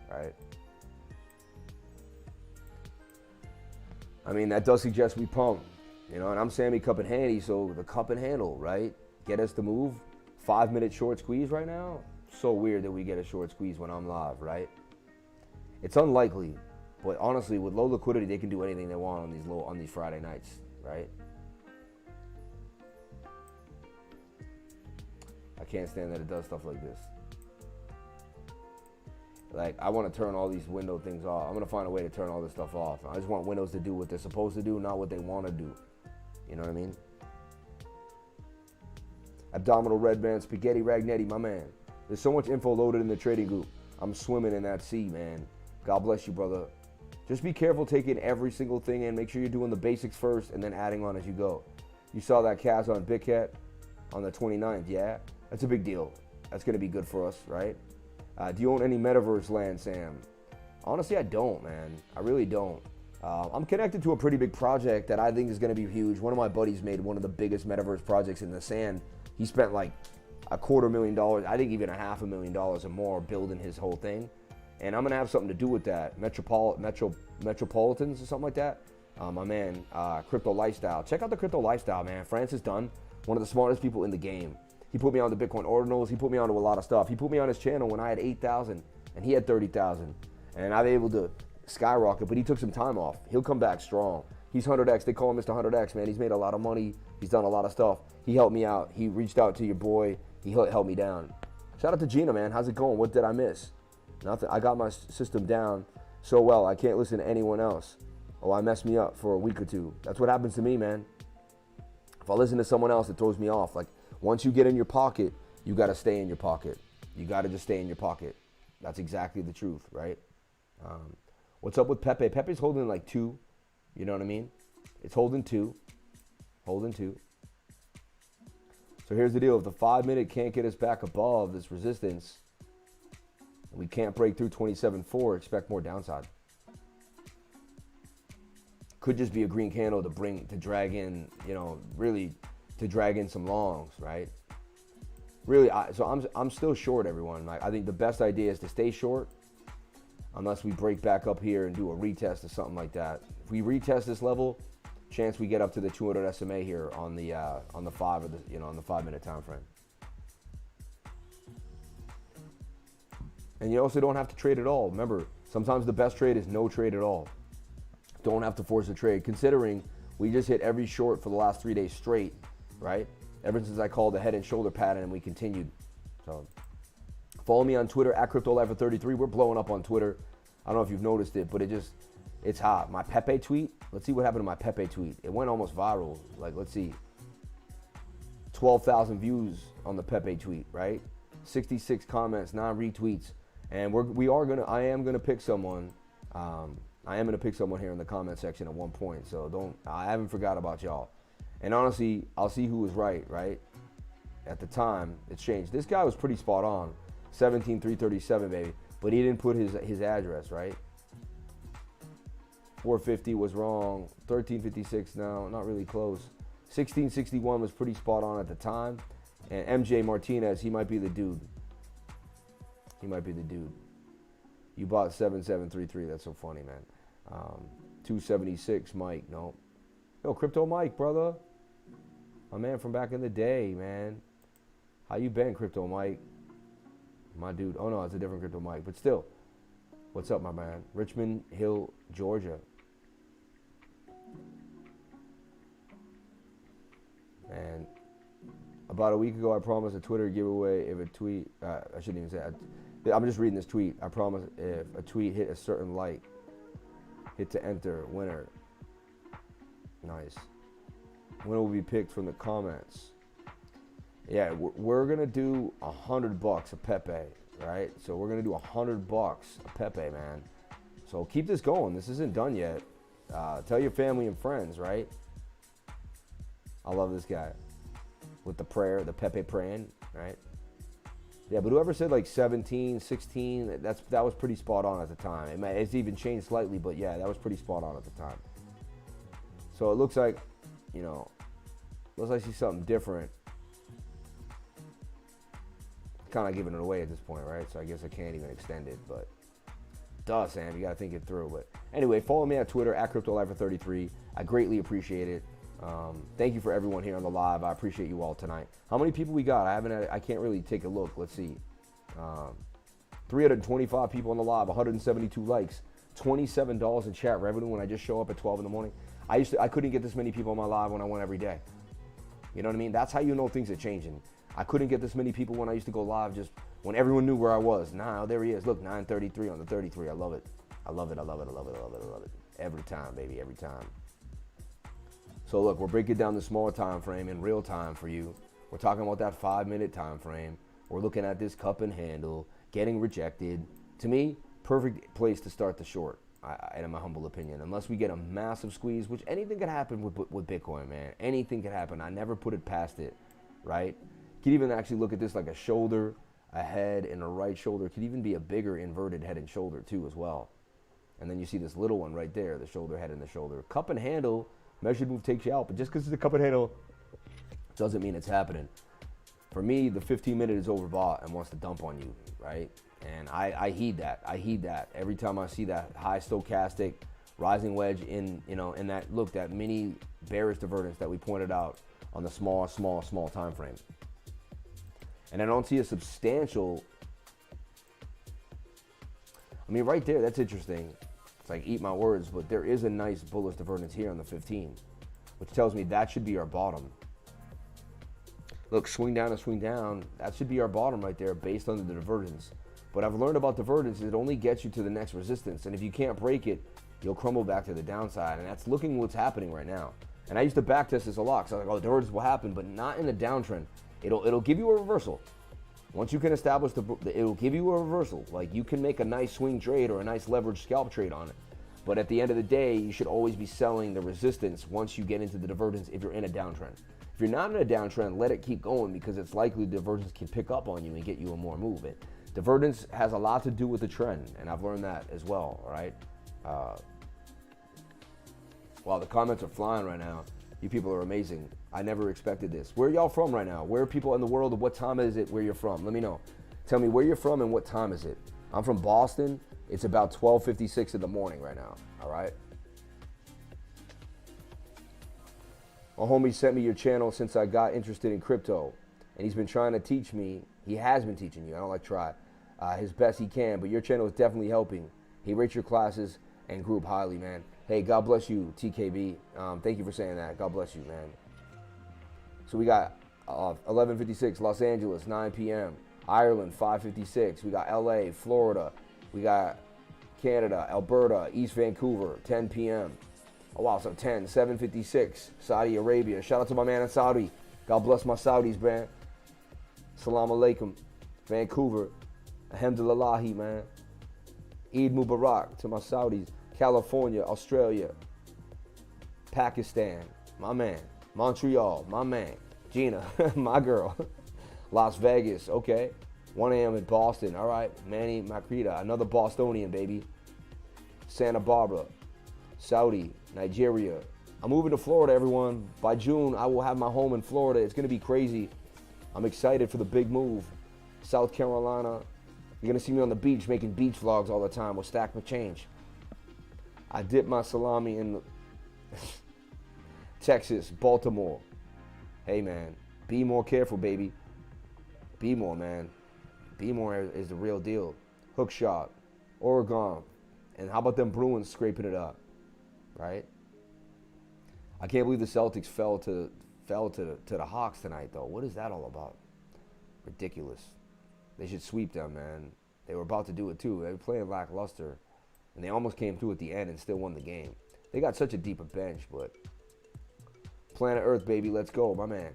right? I mean, that does suggest we pump, you know, and I'm saying we cup and handy, so the cup and handle, right? Get us to move. 5 minute short squeeze right now. So weird that we get a short squeeze when I'm live, right? It's unlikely, but honestly, with low liquidity, they can do anything they want on these Friday nights, right? I can't stand that it does stuff like this. Like, I want to turn all these window things off. I'm going to find a way to turn all this stuff off. I just want windows to do what they're supposed to do, not what they want to do. You know what I mean? Abdominal red band, spaghetti ragnetti, my man. There's so much info loaded in the trading group. I'm swimming in that sea, man. God bless you, brother. Just be careful taking every single thing in. Make sure you're doing the basics first and then adding on as you go. You saw that Kaz on BitCat on the 29th, yeah? That's a big deal. That's going to be good for us, right? Do you own any metaverse land, Sam? Honestly, I don't, man. I really don't. I'm connected to a pretty big project that I think is going to be huge. One of my buddies made one of the biggest metaverse projects in the sand. He spent like $250,000, I think even $500,000 or more building his whole thing. And I'm going to have something to do with that. Metropolitans or something like that. My man, Crypto Lifestyle. Check out the Crypto Lifestyle, man. Francis Dunn, one of the smartest people in the game. He put me on the Bitcoin Ordinals. He put me onto a lot of stuff. He put me on his channel when I had 8,000 and he had 30,000. And I was able to skyrocket, but he took some time off. He'll come back strong. He's 100X. They call him Mr. 100X, man. He's made a lot of money. He's done a lot of stuff. He helped me out. He reached out to your boy. He held me down. Shout out to Gina, man. How's it going? What did I miss? Nothing. I got my system down so well, I can't listen to anyone else. Oh, I messed me up for a week or two. That's what happens to me, man. If I listen to someone else, it throws me off. Like, once you get in your pocket, you got to stay in your pocket. You got to just stay in your pocket. That's exactly the truth, right? What's up with Pepe? Pepe's holding like 2. You know what I mean? It's holding 2. Holding 2. So here's the deal. If the 5 minute can't get us back above this resistance, we can't break through 27.4, expect more downside. Could just be a green candle to drag in, you know, really to drag in some longs, right? Really, so I'm still short, everyone. Like, I think the best idea is to stay short unless we break back up here and do a retest or something like that. If we retest this level, chance we get up to the 200 SMA here on the 5 or the, you know, on the 5 minute time frame. And you also don't have to trade at all. Remember, sometimes the best trade is no trade at all. Don't have to force a trade, considering we just hit every short for the last 3 days straight, right? Ever since I called the head and shoulder pattern and we continued. So follow me on Twitter at CryptoLifer33. We're blowing up on Twitter. I don't know if you've noticed it, but it's hot. My Pepe tweet, let's see what happened to my Pepe tweet. It went almost viral. Like, let's see. 12,000 views on the Pepe tweet, right? 66 comments, 9 retweets. And I am gonna pick someone. I am gonna pick someone here in the comment section at one point. So I haven't forgot about y'all. And honestly, I'll see who was right? At the time, it's changed. This guy was pretty spot on. 17,337, baby. But he didn't put his address, right? 450 was wrong. 1356, no, not really close. 1661 was pretty spot on at the time. And MJ Martinez, he might be the dude. He might be the dude. You bought 7733. That's so funny, man. 276, Mike. No. Yo, Crypto Mike, brother. My man from back in the day, man. How you been, Crypto Mike? My dude. Oh, no, it's a different Crypto Mike. But still, what's up, my man? Richmond Hill, Georgia. And about a week ago, I promised a Twitter giveaway if a tweet, I shouldn't even say it. I'm just reading this tweet. I promise if a tweet hit a certain like, hit to enter, winner. Nice. Winner will be picked from the comments. Yeah, we're going to do $100 a Pepe, right? So we're going to do $100 a Pepe, man. So keep this going. This isn't done yet. Tell your family and friends, right? I love this guy with the prayer, the Pepe praying, right? Yeah, but whoever said like 17, 16, that was pretty spot on at the time. It's even changed slightly, but yeah, that was pretty spot on at the time. So it looks like, looks like I see something different. Kind of giving it away at this point, right? So I guess I can't even extend it, but duh, Sam, you got to think it through. But anyway, follow me on Twitter at CryptoLifer33. I greatly appreciate it. Thank you for everyone here on the live. I appreciate you all tonight. How many people we got? I can't really take a look. Let's see. 325 people on the live, 172 likes, $27 in chat revenue when I just show up at 12 in the morning. I couldn't get this many people on my live when I went every day. You know what I mean? That's how you know things are changing. I couldn't get this many people when I used to go live just when everyone knew where I was. Now there he is. Look, 933 on the 33. I love it. I love it. I love it. I love it. I love it. I love it. Every time, baby. Every time. So look, we're breaking down the smaller time frame in real time for you. We're talking about that 5-minute time frame. We're looking at this cup and handle, getting rejected. To me, perfect place to start the short, in my humble opinion. Unless we get a massive squeeze, which anything could happen with Bitcoin, man. Anything could happen. I never put it past it, right? You could even actually look at this like a shoulder, a head, and a right shoulder. It could even be a bigger inverted head and shoulder too as well. And then you see this little one right there, the shoulder, head, and the shoulder. Cup and handle. Measured move takes you out, but just because it's a cup and handle doesn't mean it's happening. For me, the 15-minute is overbought and wants to dump on you, right? And I heed that. I heed that every time I see that high stochastic rising wedge in that mini bearish divergence that we pointed out on the small time frame. And I don't see a substantial. I mean, right there, that's interesting. It's like eat my words, but there is a nice bullish divergence here on the 15, which tells me that should be our bottom. Look, swing down and swing down. That should be our bottom right there based on the divergence. But I've learned about divergence, it only gets you to the next resistance. And if you can't break it, you'll crumble back to the downside. And that's looking what's happening right now. And I used to backtest this a lot because I was like, oh, divergence will happen, but not in a downtrend. It'll give you a reversal. Once you can establish it'll give you a reversal. Like you can make a nice swing trade or a nice leverage scalp trade on it. But at the end of the day, you should always be selling the resistance once you get into the divergence if you're in a downtrend. If you're not in a downtrend, let it keep going because it's likely the divergence can pick up on you and get you a more movement. Divergence has a lot to do with the trend, and I've learned that as well, all right? Wow, the comments are flying right now. You people are amazing. I never expected this. Where are y'all from right now? Where are people in the world? What time is it where you're from? Let me know. Tell me where you're from and what time is it. I'm from Boston. It's about 12:56 in the morning right now, all right? My homie sent me your channel since I got interested in crypto, and he's been trying to teach me. He has been teaching you. I don't like try. His best he can, but your channel is definitely helping. He rates your classes and group highly, man. Hey, God bless you, TKB. Thank you for saying that. God bless you, man. So we got 11:56 Los Angeles, 9 p.m. Ireland, 5:56. We got LA, Florida. We got Canada, Alberta, East Vancouver, 10 p.m. Oh, wow, so 7:56 Saudi Arabia. Shout out to my man in Saudi. God bless my Saudis, man. Salam alaikum. Vancouver. Alhamdulillahi, man. Eid Mubarak to my Saudis. California, Australia. Pakistan, my man. Montreal, my man. Gina, my girl. Las Vegas, okay. 1 a.m. in Boston, all right. Manny Macrida, another Bostonian, baby. Santa Barbara, Saudi, Nigeria. I'm moving to Florida, everyone. By June, I will have my home in Florida. It's going to be crazy. I'm excited for the big move. South Carolina. You're going to see me on the beach making beach vlogs all the time with Stack McChange. I dip my salami in Texas, Baltimore. Hey, man, be more careful, baby. Be more, man. Be more is the real deal. Hook shot, Oregon. And how about them Bruins scraping it up, right? I can't believe the Celtics fell to the Hawks tonight, though. What is that all about? Ridiculous. They should sweep them, man. They were about to do it, too. They were playing lackluster. And they almost came through at the end and still won the game. They got such a deeper bench, but Planet Earth, baby, let's go, my man.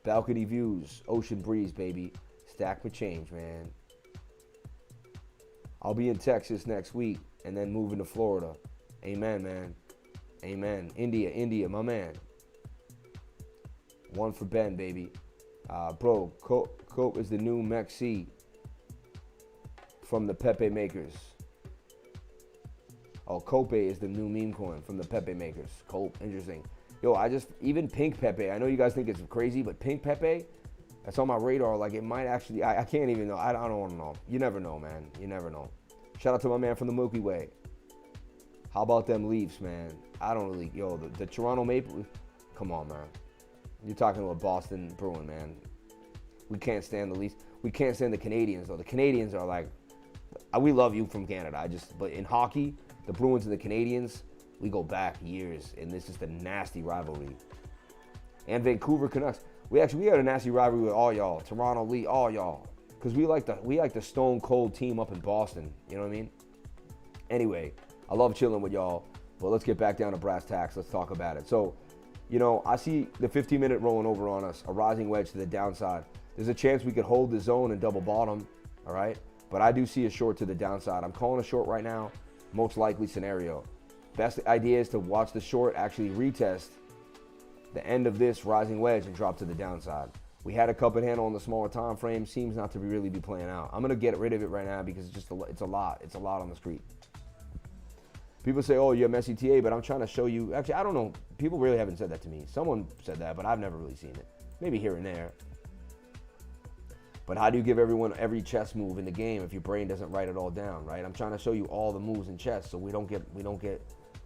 Balcony views, ocean breeze, baby. Stack McChange, man. I'll be in Texas next week and then moving to Florida. Amen, man. Amen. India, my man. One for Ben, baby. Bro, Cope is the new MEXC from the Pepe makers. Oh, Cope is the new meme coin from the Pepe makers. Cope, interesting. Yo, even Pink Pepe, I know you guys think it's crazy, but Pink Pepe, that's on my radar. Like, it might actually, I can't even know. I don't want to know. You never know, man. You never know. Shout out to my man from the Milky Way. How about them Leafs, man? I don't really, yo, the Toronto Maple, come on, man. You're talking to a Boston Bruin, man. We can't stand the Leafs. We can't stand the Canadians, though. The Canadians are like, we love you from Canada. But in hockey, the Bruins and the Canadians, we go back years, and this is the nasty rivalry. And Vancouver Canucks, we had a nasty rivalry with all y'all, Toronto Lee, all y'all, because we like the stone cold team up in Boston. You know what I mean? Anyway, I love chilling with y'all, but let's get back down to brass tacks. Let's talk about it. So, you know, I see the 15-minute rolling over on us, a rising wedge to the downside. There's a chance we could hold the zone and double bottom, all right? But I do see a short to the downside. I'm calling a short right now, most likely scenario. Best idea is to watch the short actually retest the end of this rising wedge and drop to the downside. We had a cup and handle on the smaller time frame. Seems not to really be playing out. I'm going to get rid of it right now because it's a lot. It's a lot on the street. People say, oh, you're MEXCTA, but I'm trying to show you. Actually, I don't know. People really haven't said that to me. Someone said that, but I've never really seen it. Maybe here and there. But how do you give everyone every chess move in the game if your brain doesn't write it all down, right? I'm trying to show you all the moves in chess so we don't.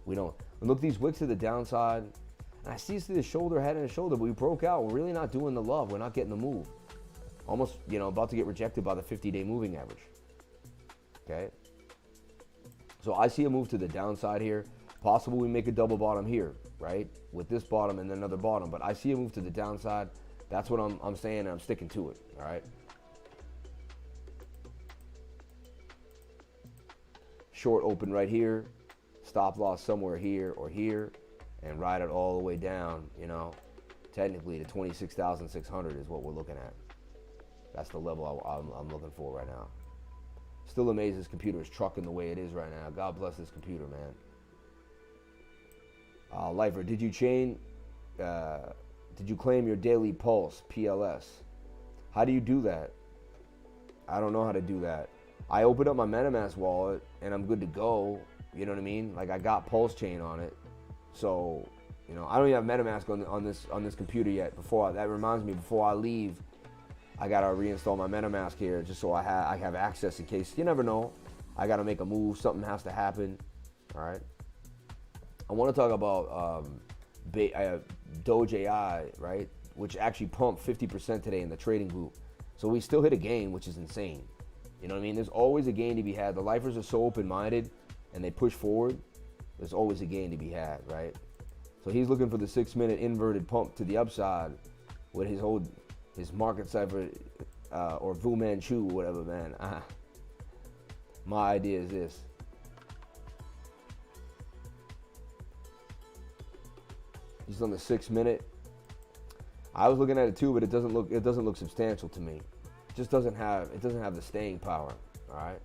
And look, these wicks to the downside. And I see the shoulder, head and shoulder, but we broke out. We're really not doing the love. We're not getting the move. Almost, you know, about to get rejected by the 50-day moving average. Okay? So I see a move to the downside here. Possible we make a double bottom here, right? With this bottom and then another bottom. But I see a move to the downside. That's what I'm saying, and I'm sticking to it, all right? Short open right here. Stop loss somewhere here or here. And ride it all the way down, you know. Technically, to 26,600 is what we're looking at. That's the level I'm looking for right now. Still amazed this computer is trucking the way it is right now. God bless this computer, man. Lifer, did you claim your daily pulse, PLS? How do you do that? I don't know how to do that. I opened up my MetaMask wallet and I'm good to go. You know what I mean? Like, I got Pulse Chain on it. So, you know, I don't even have MetaMask on this computer yet. That reminds me, before I leave, I gotta reinstall my MetaMask here just so I have access in case. You never know. I gotta make a move. Something has to happen. All right. I want to talk about Doge AI, right? Which actually pumped 50% today in the trading group. So we still hit a gain, which is insane. You know what I mean? There's always a gain to be had. The lifers are so open-minded and they push forward. there's always a gain to be had, right? So he's looking for the 6-minute inverted pump to the upside with his market cipher or Fu Manchu, whatever, man. My idea is this. He's on the 6-minute. I was looking at it too, but it doesn't look substantial to me. It just doesn't have the staying power. All right.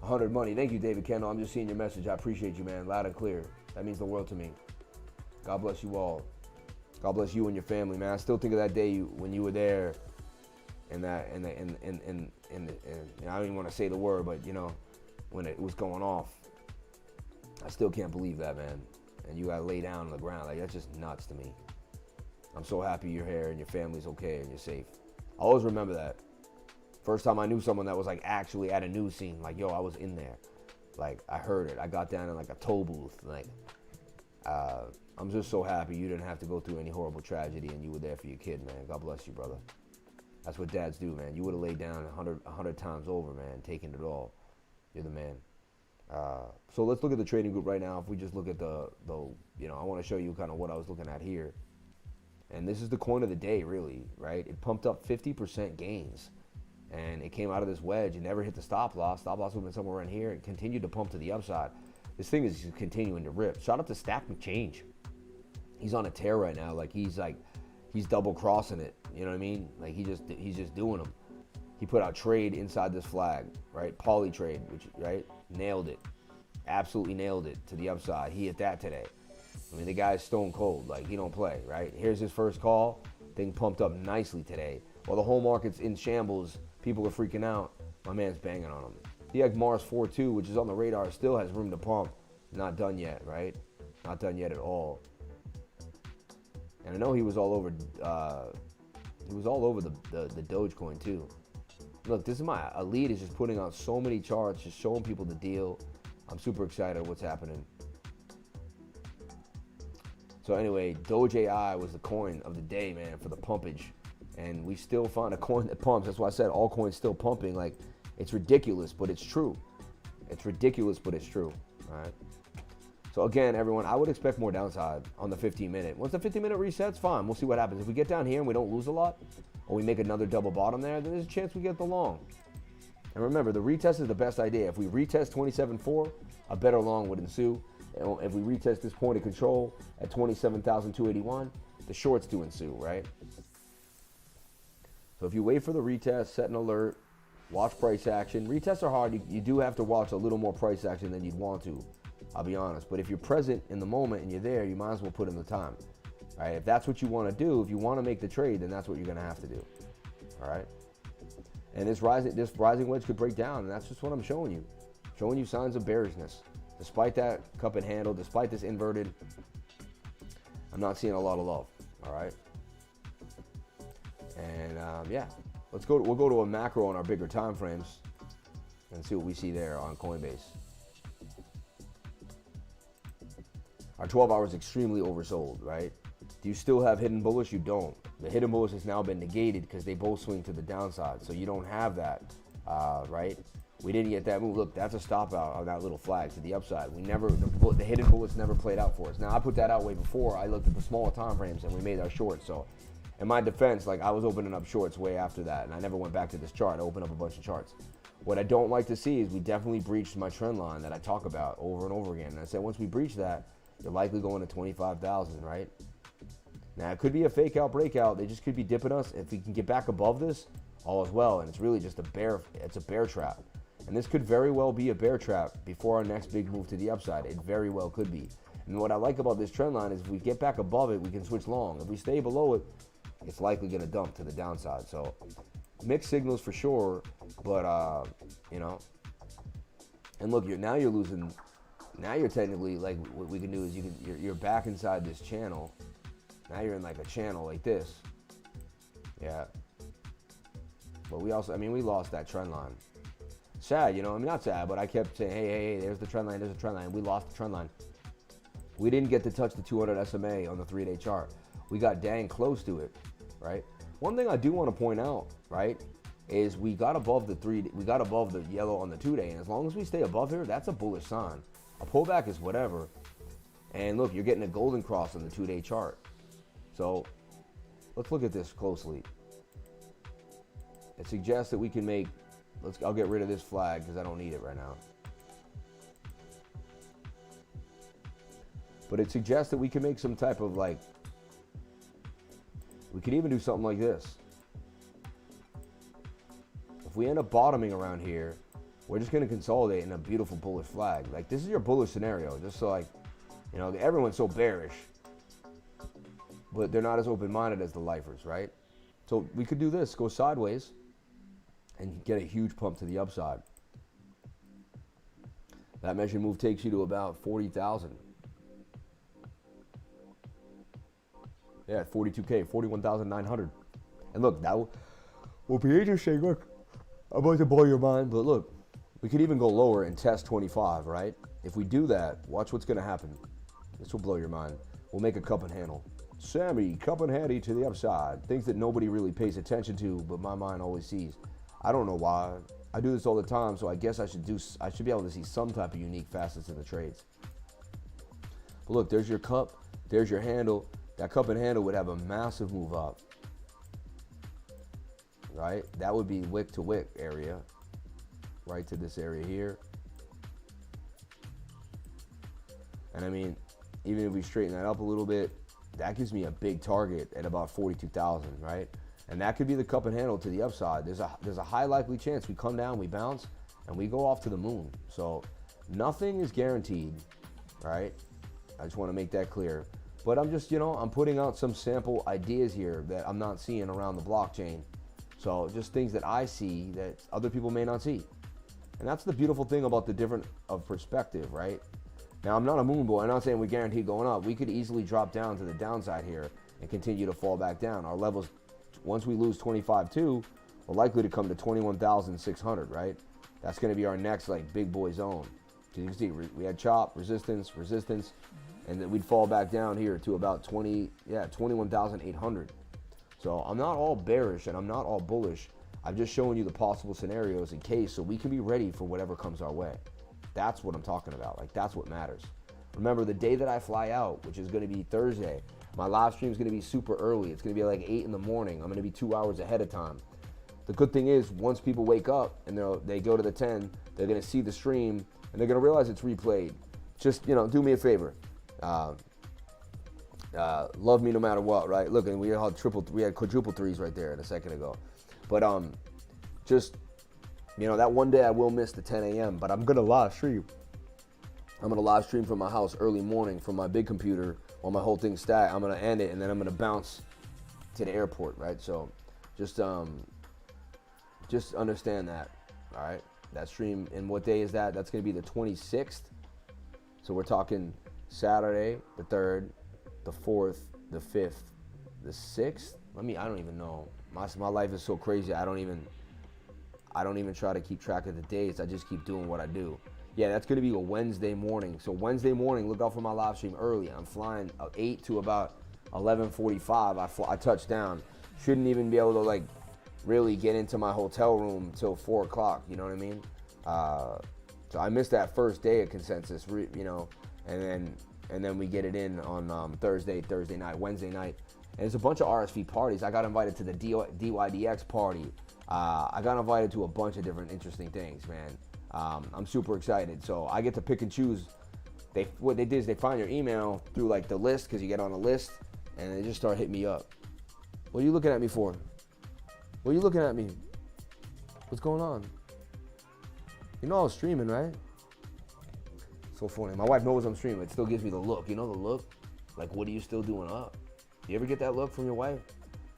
$100 money. Thank you, David Kendall. I'm just seeing your message. I appreciate you, man. Loud and clear. That means the world to me. God bless you all. God bless you and your family, man. I still think of that day when you were there, and I don't even want to say the word, but you know, when it was going off. I still can't believe that, man. And you gotta lay down on the ground. Like, that's just nuts to me. I'm so happy you're here and your family's okay and you're safe. I always remember that. First time I knew someone that was like actually at a news scene, like, yo, I was in there. Like, I heard it. I got down in like a toll booth. Like, I'm just so happy you didn't have to go through any horrible tragedy and you were there for your kid, man. God bless you, brother. That's what dads do, man. You would have laid down 100 times over, man, taking it all. You're the man. So let's look at the trading group right now. If we just look at the you know, I want to show you kind of what I was looking at here. And this is the coin of the day, really, right? It pumped up 50% gains. And it came out of this wedge and never hit the stop loss. Stop loss would have been somewhere around here and continued to pump to the upside. This thing is continuing to rip. Shout out to Stack McChange. He's on a tear right now. He's double crossing it. You know what I mean? Like he's just doing them. He put out trade inside this flag, right? Poly trade, which, right? Nailed it. Absolutely nailed it to the upside. He hit that today. I mean, the guy's stone cold. Like, he don't play, right? Here's his first call. Thing pumped up nicely today. While the whole market's in shambles, people are freaking out. My man's banging on him. DX Mars 4.2, which is on the radar, still has room to pump. Not done yet, right? Not done yet at all. And I know he was all over. The Dogecoin too. Look, this is my elite is just putting out so many charts, just showing people the deal. I'm super excited what's happening. So anyway, Doge AI was the coin of the day, man, for the pumpage. And we still found a coin that pumps. That's why I said all coins still pumping. Like, it's ridiculous, but it's true. It's ridiculous, but it's true. All right. So again, everyone, I would expect more downside on the 15-minute. Once the 15-minute resets, fine. We'll see what happens. If we get down here and we don't lose a lot, or we make another double bottom there, then there's a chance we get the long. And remember, the retest is the best idea. If we retest 27.4, a better long would ensue. And if we retest this point of control at 27,281, the shorts do ensue, right? So if you wait for the retest, set an alert, watch price action. Retests are hard. You do have to watch a little more price action than you'd want to, I'll be honest. But if you're present in the moment and you're there, you might as well put in the time. All right, if that's what you want to do, if you want to make the trade, then that's what you're going to have to do. All right. And this rising wedge could break down, and that's just what I'm showing you. Showing you signs of bearishness. Despite that cup and handle, despite this inverted, I'm not seeing a lot of love. All right. And yeah, we'll go to a macro on our bigger time frames and see what we see there on Coinbase. Our 12 hours extremely oversold, right? Do you still have hidden bullish? You don't. The hidden bullish has now been negated because they both swing to the downside. So you don't have that, right? We didn't get that move. Look, that's a stop out on that little flag to the upside. The hidden bullets never played out for us. Now, I put that out way before. I looked at the smaller time frames and we made our shorts. So in my defense, like, I was opening up shorts way after that, and I never went back to this chart. I opened up a bunch of charts. What I don't like to see is we definitely breached my trend line that I talk about over and over again. And I said, once we breach that, you're likely going to 25,000, right? Now, it could be a fake out breakout. They just could be dipping us. If we can get back above this, all is well. And it's really just it's a bear trap. And this could very well be a bear trap before our next big move to the upside. It very well could be. And what I like about this trend line is if we get back above it, we can switch long. If we stay below it, it's likely going to dump to the downside. So mixed signals for sure, but you know. And look, now you're losing. Now you're technically, like, what we can do is you're back inside this channel. Now you're in like a channel like this. Yeah. But we also, I mean, we lost that trend line. Sad, you know, I mean, not sad, but I kept saying, hey, there's the trend line, there's the trend line. We lost the trend line. We didn't get to touch the 200 SMA on the 3-day chart. We got dang close to it, right? One thing I do want to point out, right, is we got above the yellow on the 2-day, and as long as we stay above here, that's a bullish sign. A pullback is whatever. And look, you're getting a golden cross on the 2-day chart. So let's look at this closely. It suggests that we can make, I'll get rid of this flag because I don't need it right now. But it suggests that we can make some type of like, we could even do something like this. If we end up bottoming around here, we're just going to consolidate in a beautiful bullish flag. Like, this is your bullish scenario. Just so, like, you know, everyone's so bearish, but they're not as open-minded as the lifers, right? So we could do this, go sideways and get a huge pump to the upside. That measure move takes you to about 40,000. Yeah, 42K, 41,900. And look, that will be interesting. Look, I'm about to blow your mind, but look, we could even go lower and test 25, right? If we do that, watch what's going to happen. This will blow your mind. We'll make a cup and handle. Sammy, cup and handy to the upside. Things that nobody really pays attention to, but my mind always sees. I don't know why. I do this all the time, so I guess I should be able to see some type of unique facets in the trades. But look, there's your cup, there's your handle. That cup and handle would have a massive move up, right? That would be wick to wick area, right to this area here. And I mean, even if we straighten that up a little bit, that gives me a big target at about 42,000, right? And that could be the cup and handle to the upside. There's a high likely chance we come down, we bounce, and we go off to the moon. So nothing is guaranteed, right? I just want to make that clear. But I'm just, you know, I'm putting out some sample ideas here that I'm not seeing around the blockchain. So just things that I see that other people may not see. And that's the beautiful thing about the different of perspective, right? Now, I'm not a moon boy. I'm not saying we guarantee going up. We could easily drop down to the downside here and continue to fall back down. Our levels, once we lose 25.2, we're likely to come to 21,600, right? That's going to be our next, like, big boy zone. So you can see we had chop, resistance, resistance, and then we'd fall back down here to about 21,800. So I'm not all bearish and I'm not all bullish. I'm just showing you the possible scenarios in case, so we can be ready for whatever comes our way. That's what I'm talking about. Like, that's what matters. Remember, the day that I fly out, which is going to be Thursday, my live stream is going to be super early. It's going to be like 8 in the morning. I'm going to be 2 hours ahead of time. The good thing is, once people wake up and they go to the 10, they're going to see the stream and they're going to realize it's replayed. Just, you know, do me a favor. Love me no matter what, right? Look, and we had quadruple threes right there a second ago. But just, you know, that one day I will miss the 10 a.m., but I'm going to live stream. I'm going to live stream from my house early morning from my big computer while my whole thing's stacked. I'm going to end it, and then I'm going to bounce to the airport, right? So just understand that, all right? That stream, and what day is that? That's going to be the 26th. So we're talking Saturday, the 3rd, the 4th, the 5th, the 6th. I don't even know. My life is so crazy. I don't even try to keep track of the days. I just keep doing what I do. Yeah, that's going to be a Wednesday morning. So Wednesday morning, look out for my live stream early. I'm flying 8 to about 11:45. I touch down. Shouldn't even be able to, like, really get into my hotel room until 4 o'clock. You know what I mean? So I missed that first day of consensus, you know, and then we get it in on Thursday night, Wednesday night. And there's a bunch of RSV parties. I got invited to the DYDX party. I got invited to a bunch of different interesting things, man. I'm super excited. So I get to pick and choose. What they did is they find your email through, like, the list, because you get on a list, and they just start hitting me up. What are you looking at me for? What are you looking at me? What's going on? You know I was streaming, right? So funny. My wife knows I'm streaming. It still gives me the look. You know the look? Like, what are you still doing up? You ever get that look from your wife?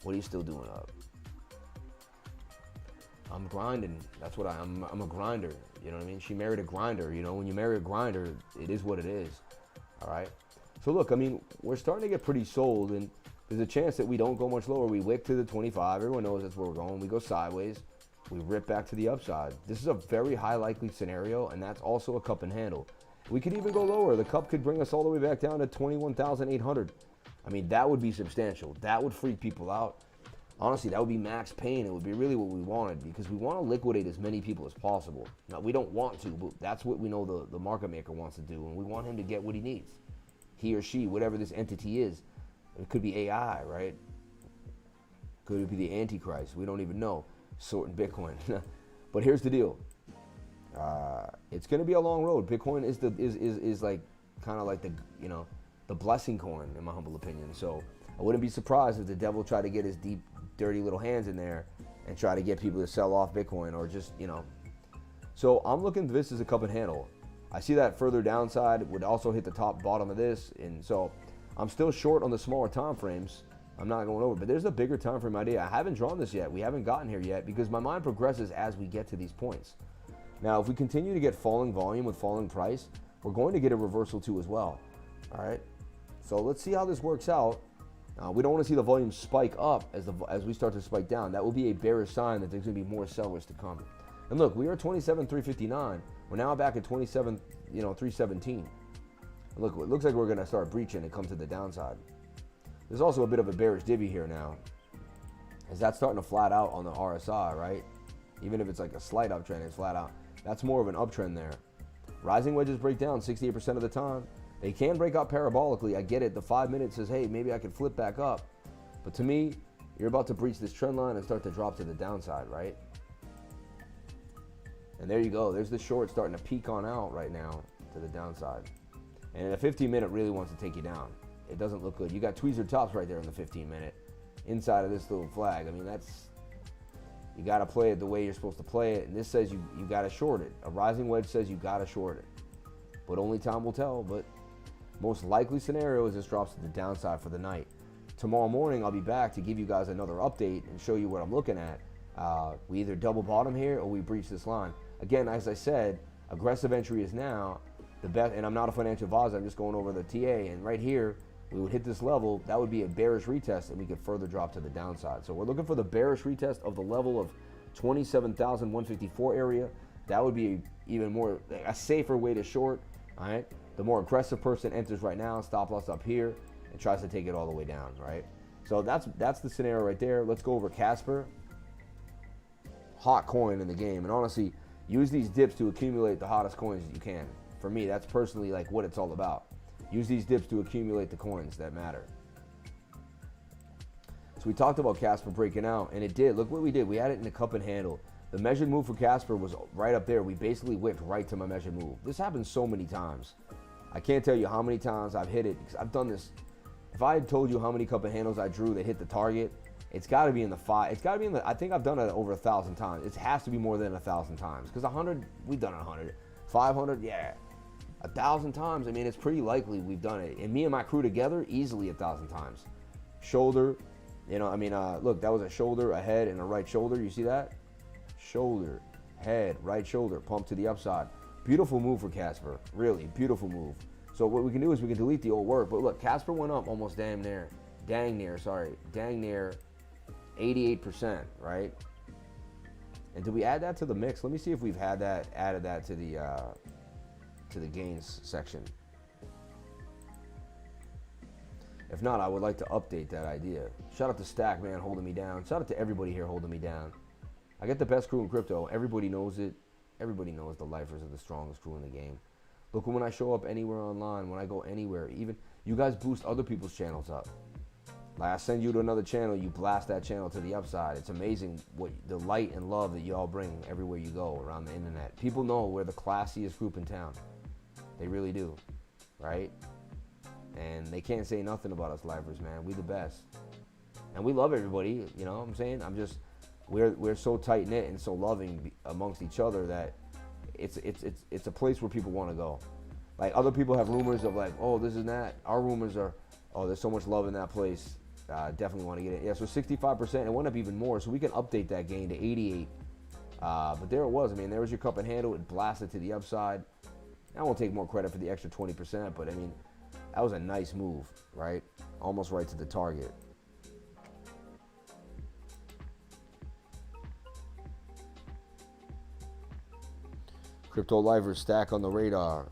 What are you still doing up? I'm grinding. That's what I'm a grinder. You know what I mean? She married a grinder. You know, when you marry a grinder, it is what it is. All right? So look, I mean, we're starting to get pretty sold, and there's a chance that we don't go much lower. We wick to the 25. Everyone knows that's where we're going. We go sideways. We rip back to the upside. This is a very high likely scenario, and that's also a cup and handle. We could even go lower. The cup could bring us all the way back down to 21,800. I mean, that would be substantial. That would freak people out. Honestly, that would be max pain. It would be really what we wanted, because we want to liquidate as many people as possible. Now, we don't want to, but that's what we know the market maker wants to do, and we want him to get what he needs. He or she, whatever this entity is. It could be AI, right? Could it be the Antichrist? We don't even know. Sorting Bitcoin. But here's the deal. It's going to be a long road. Bitcoin is like kind of like the, you know, the blessing coin, in my humble opinion. So I wouldn't be surprised if the devil tried to get his deep, dirty little hands in there and try to get people to sell off Bitcoin, or just, you know. So I'm looking at this as a cup and handle. I see that further downside would also hit the top bottom of this, and so I'm still short on the smaller time frames. I'm not going over, but there's a bigger time frame idea. I haven't drawn this yet. We haven't gotten here yet, because my mind progresses as we get to these points. Now, if we continue to get falling volume with falling price, we're going to get a reversal too as well. All right. So let's see how this works out. We don't want to see the volume spike up as we start to spike down. That will be a bearish sign that there's going to be more sellers to come. And look, we are 27,359. We're now back at 27, 317. Look, it looks like we're going to start breaching and come to the downside. There's also a bit of a bearish divvy here now, as that's starting to flat out on the RSI, right? Even if it's like a slight uptrend, it's flat out. That's more of an uptrend there. Rising wedges break down 68% of the time. They can break out parabolically. I get it. The 5 minutes says, hey, maybe I could flip back up. But to me, you're about to breach this trend line and start to drop to the downside, right? And there you go. There's the short starting to peak on out right now to the downside. And a 15-minute really wants to take you down. It doesn't look good. You got tweezer tops right there in the 15-minute inside of this little flag. I mean, that's, you got to play it the way you're supposed to play it. And this says you got to short it. A rising wedge says you got to short it. But only time will tell. But most likely scenario is this drops to the downside for the night. Tomorrow morning, I'll be back to give you guys another update and show you what I'm looking at. We either double bottom here or we breach this line. Again, as I said, aggressive entry is now the best. And I'm not a financial advisor. I'm just going over the TA. And right here, we would hit this level. That would be a bearish retest, and we could further drop to the downside. So we're looking for the bearish retest of the level of 27,154 area. That would be even more, a safer way to short. All right. The more aggressive person enters right now, stop loss up here, and tries to take it all the way down, right? So that's the scenario right there. Let's go over Casper. Hot coin in the game. And honestly, use these dips to accumulate the hottest coins that you can. For me, that's personally like what it's all about. Use these dips to accumulate the coins that matter. So we talked about Casper breaking out, and it did. Look what we did. We had it in the cup and handle. The measured move for Casper was right up there. We basically whipped right to my measured move. This happens so many times. I can't tell you how many times I've hit it, because I've done this. If I had told you how many cup and handles I drew that hit the target, it's got to be in the 5. It's got to be in the, I think I've done it over 1,000 times. It has to be more than 1,000 times, because 100, we've done it 100. 500, yeah. 1,000 times, I mean, it's pretty likely we've done it. And me and my crew together, easily 1,000 times. Shoulder, look, that was a shoulder, a head, and a right shoulder. You see that? Shoulder, head, right shoulder, pump to the upside. Beautiful move for Casper, really, beautiful move. So what we can do is we can delete the old work. But look, Casper went up almost dang near 88%, right? And did we add that to the mix? Let me see if we've added that to the gains section. If not, I would like to update that idea. Shout out to Stack, man, holding me down. Shout out to everybody here holding me down. I get the best crew in crypto. Everybody knows it. Everybody knows the lifers are the strongest crew in the game. Look, when I show up anywhere online, when I go anywhere, even you guys boost other people's channels up. Like I send you to another channel, you blast that channel to the upside. It's amazing what the light and love that you all bring everywhere you go around the internet. People know we're the classiest group in town. They really do, right? And they can't say nothing about us lifers, man. We the best. And we love everybody, you know what I'm saying? We're so tight knit and so loving amongst each other that it's a place where people want to go. Like other people have rumors of like, oh, this and that. Our rumors are, oh, there's so much love in that place. Definitely want to get it. Yeah, so 65%. It went up even more, so we can update that gain to 88. But there it was. I mean, there was your cup and handle. It blasted to the upside. I won't take more credit for the extra 20%, but I mean, that was a nice move, right? Almost right to the target. Crypto Livers Stack on the radar.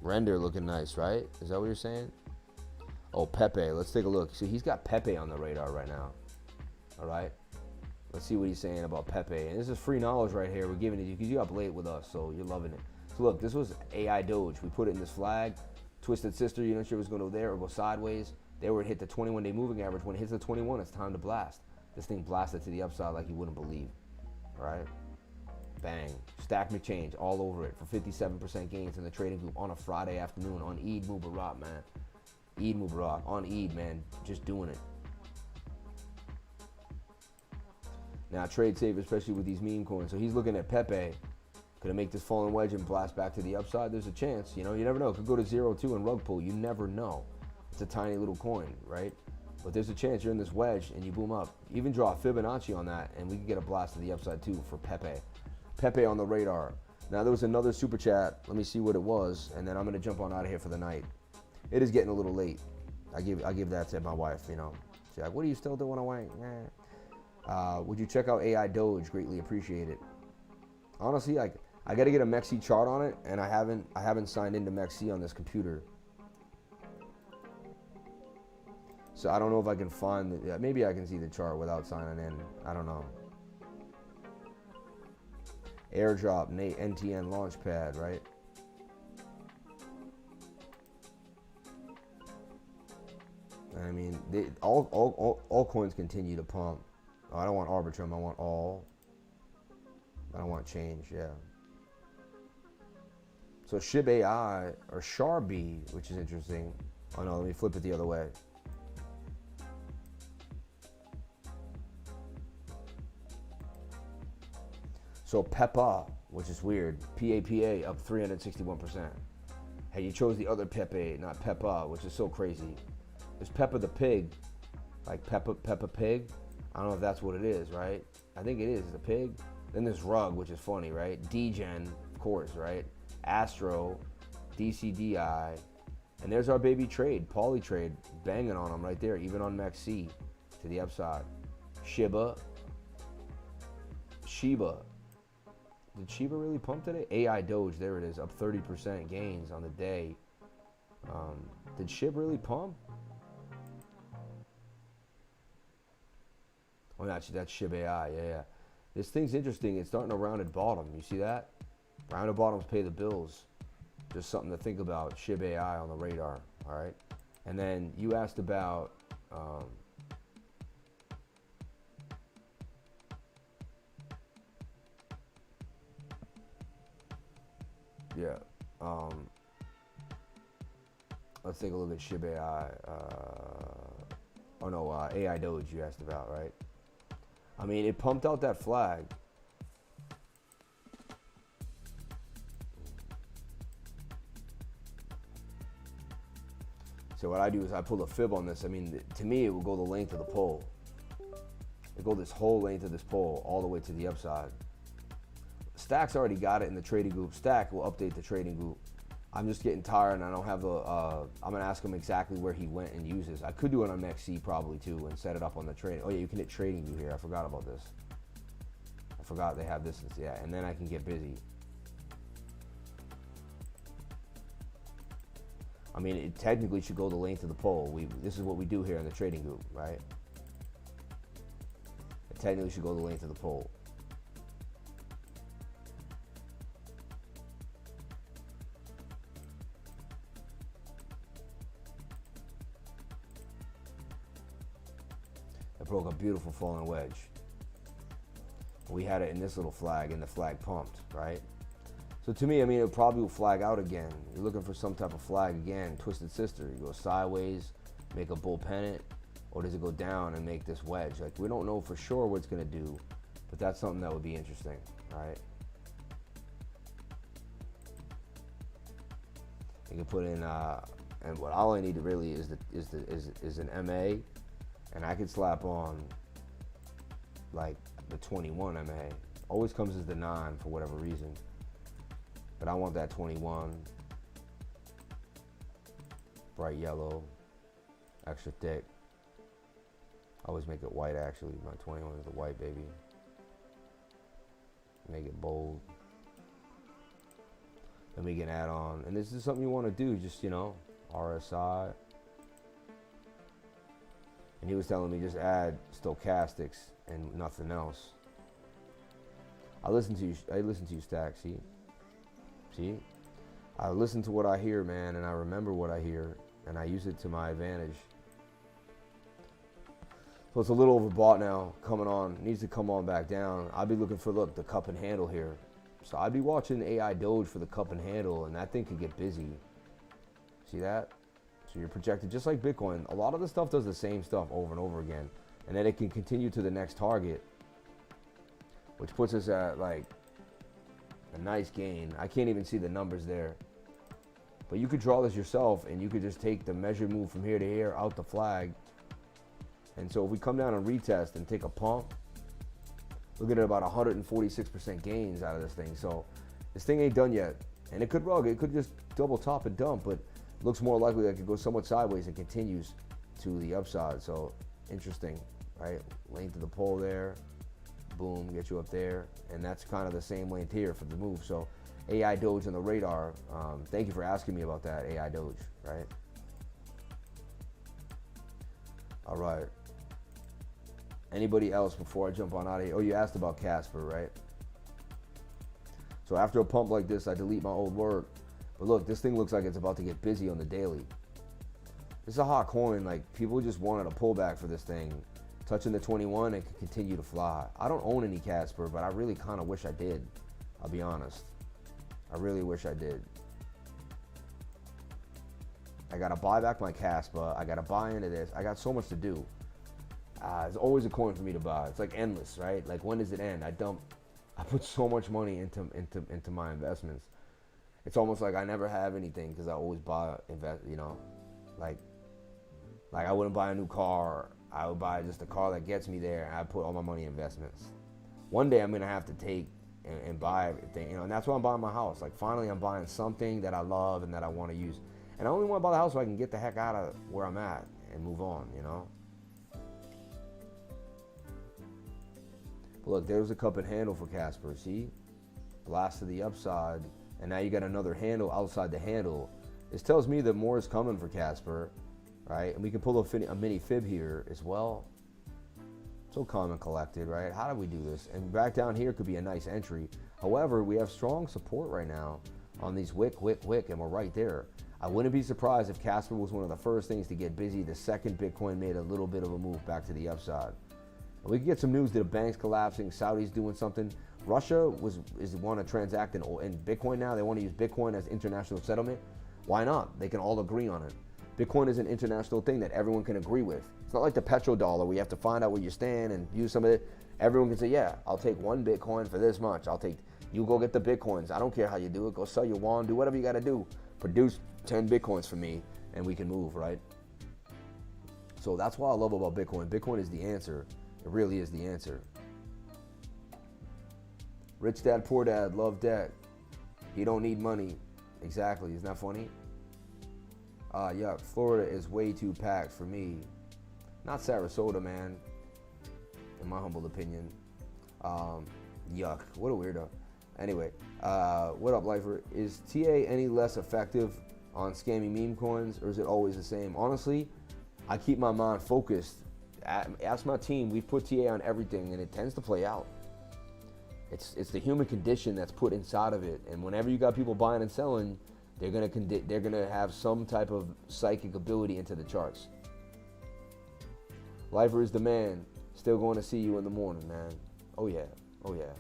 Render looking nice, right? Is that what you're saying? Oh, Pepe. Let's take a look. See, he's got Pepe on the radar right now. All right. Let's see what he's saying about Pepe. And this is free knowledge right here. We're giving it to you because you're up late with us, so you're loving it. So look, this was AIDOGE. We put it in this flag. Twisted Sister, you know, sure it was going to go there or go sideways. They were hit the 21-day moving average. When it hits the 21, it's time to blast. This thing blasted to the upside like you wouldn't believe. All right. Bang. Stack McChange all over it for 57% gains in the trading group on a Friday afternoon on Eid Mubarak, man. Eid Mubarak. On Eid, man. Just doing it. Now, trade safe, especially with these meme coins. So he's looking at Pepe. Could it make this falling wedge and blast back to the upside? There's a chance. You know, you never know. It could go to 0-2 and rug pull. You never know. It's a tiny little coin, right? But there's a chance you're in this wedge and you boom up. Even draw a Fibonacci on that, and we could get a blast to the upside too for Pepe. Pepe on the radar. Now, there was another super chat. Let me see what it was, and then I'm going to jump on out of here for the night. It is getting a little late. I give that to my wife, you know. She's like, what are you still doing away? Would you check out AIDOGE? Greatly appreciate it. Honestly, I got to get a MEXC chart on it, and I haven't signed into MEXC on this computer. So I don't know if I can find the, maybe I can see the chart without signing in. I don't know. Airdrop, NTN Launchpad, right? I mean, all coins continue to pump. Oh, I don't want Arbitrum. I want all. I don't want change. Yeah. So SHIB AI or SHARB, which is interesting. Oh no, let me flip it the other way. So PEPA, which is weird, PAPA up 361%. Hey, you chose the other Pepe, not Peppa, which is so crazy. There's Peppa the Pig, like Peppa Pig. I don't know if that's what it is, right? I think it is, the pig. Then there's Rug, which is funny, right? DGen, of course, right? Astro, DCDI, and there's our baby trade, Polytrade, banging on them right there, even on MEXC to the upside. Shiba. Did Shiba really pump today? AIDOGE, there it is, up 30% gains on the day. Did SHIB really pump? Oh, that's SHIB AI, yeah. This thing's interesting. It's starting a rounded bottom. You see that? Rounded bottoms pay the bills. Just something to think about. SHIB AI on the radar, all right? And then you asked about... yeah. Let's take a look at SHIB AI. AIDOGE you asked about, right? I mean, it pumped out that flag. So what I do is I pull a fib on this. I mean, to me, it will go the length of the pole. It will go this whole length of this pole all the way to the upside. Stack's already got it in the trading group. Stack will update the trading group. I'm just getting tired and I don't have the, I'm gonna ask him exactly where he went and uses. I could do it on MEXC probably too and set it up on the trading. Oh yeah, you can hit trading view here. I forgot about this. I forgot they have this, yeah, and then I can get busy. I mean, it technically should go the length of the pole. This is what we do here in the trading group, right? It technically should go the length of the pole. It broke a beautiful falling wedge. We had it in this little flag, and the flag pumped, right? So to me, I mean, it probably will flag out again. You're looking for some type of flag again. Twisted Sister, you go sideways, make a bull pennant, or does it go down and make this wedge? Like, we don't know for sure what it's gonna do, but that's something that would be interesting, right? You can put in, and what all I need really is an MA, and I could slap on like the 21 MA. Always comes as the 9 for whatever reason. But I want that 21. Bright yellow, extra thick. I always make it white actually. My 21 is the white baby. Make it bold. And we can add on. And this is something you want to do, just, you know, RSI. And he was telling me just add stochastics and nothing else. I listen to you, Stack. See? I listen to what I hear, man, and I remember what I hear, and I use it to my advantage. So it's a little overbought now, coming on. It needs to come on back down. I'll be looking for, look, the cup and handle here. So I'd be watching AIDOGE for the cup and handle, and that thing could get busy. See that? So you're projected just like Bitcoin. A lot of the stuff does the same stuff over and over again, and then it can continue to the next target, which puts us at like a nice gain. I can't even see the numbers there, but you could draw this yourself, and you could just take the measured move from here to here, out the flag. And so if we come down and retest and take a pump, look at about 146% gains out of this thing. So this thing ain't done yet, and it could rug. It could just double top and dump, but looks more likely that it could go somewhat sideways and continues to the upside. So interesting, right? Length of the pole there, boom, get you up there, and that's kind of the same length here for the move. So AIDOGE on the radar. Thank you for asking me about that, AIDOGE, right? All right. Anybody else before I jump on out of here? Oh, you asked about Casper, right? So after a pump like this, I delete my old work. But look, this thing looks like it's about to get busy on the daily. This is a hot coin. Like, people just wanted a pullback for this thing. Touching the 21 and can continue to fly. I don't own any Casper, but I really kind of wish I did. I'll be honest. I really wish I did. I got to buy back my Casper. I got to buy into this. I got so much to do. It's always a coin for me to buy. It's like endless, right? Like, when does it end? I put so much money into my investments. It's almost like I never have anything because I always buy, you know, like I wouldn't buy a new car. I would buy just a car that gets me there, and I put all my money in investments. One day I'm gonna have to take and buy everything, you know, and that's why I'm buying my house. Like, finally I'm buying something that I love and that I want to use. And I only want to buy the house so I can get the heck out of where I'm at and move on, you know. But look, there's a cup and handle for Casper, see? Blast to the upside. And now you got another handle outside the handle. This tells me that more is coming for Casper, right? And we can pull a mini fib here as well. So calm and collected, right? How do we do this? And back down here could be a nice entry. However, we have strong support right now on these wick, and we're right there. I wouldn't be surprised if Casper was one of the first things to get busy the second Bitcoin made a little bit of a move back to the upside. And we could get some news that the bank's collapsing, Saudi's doing something. Russia is want to transact in Bitcoin now. They want to use Bitcoin as international settlement. Why not? They can all agree on it. Bitcoin is an international thing that everyone can agree with. It's not like the petrodollar where you have to find out where you stand and use some of it. Everyone can say, yeah, I'll take one Bitcoin for this much. You go get the Bitcoins. I don't care how you do it. Go sell your wand, do whatever you got to do. Produce 10 Bitcoins for me and we can move, right? So that's what I love about Bitcoin. Bitcoin is the answer. It really is the answer. Rich dad, poor dad, love debt. He don't need money. Exactly, isn't that funny? Yeah, Florida is way too packed for me. Not Sarasota, man, in my humble opinion. Yuck, what a weirdo. Anyway, what up, lifer? Is TA any less effective on scammy meme coins, or is it always the same? Honestly, I keep my mind focused. Ask my team, we've put TA on everything, and it tends to play out. It's the human condition that's put inside of it, and whenever you got people buying and selling, they're gonna have some type of psychic ability into the charts. Lifer is the man. Still going to see you in the morning, man. Oh yeah, oh yeah.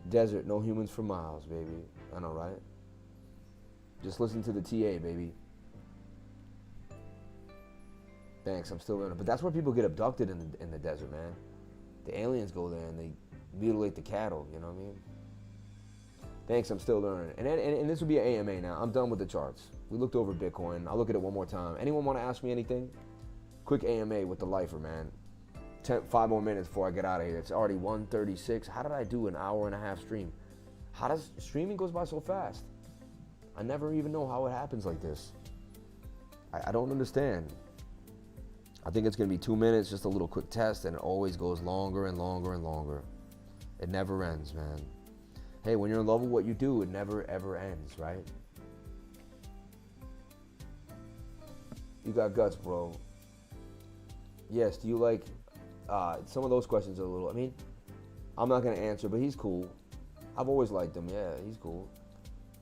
Desert, no humans for miles, baby. I know, right? Just listen to the TA, baby. Thanks, I'm still learning. But that's where people get abducted in the desert, man. The aliens go there and they mutilate the cattle, you know what I mean? Thanks, I'm still learning. And this will be an AMA now. I'm done with the charts. We looked over Bitcoin. I'll look at it one more time. Anyone want to ask me anything? Quick AMA with the lifer, man. 5 more minutes before I get out of here. It's already 1:36. How did I do an hour and a half stream? How does streaming goes by so fast? I never even know how it happens like this. I don't understand. I think it's going to be 2 minutes, just a little quick test, and it always goes longer and longer and longer. It never ends, man. Hey, when you're in love with what you do, it never, ever ends, right? You got guts, bro. Yes, do you like... some of those questions are a little... I mean, I'm not going to answer, but he's cool. I've always liked him. Yeah, he's cool.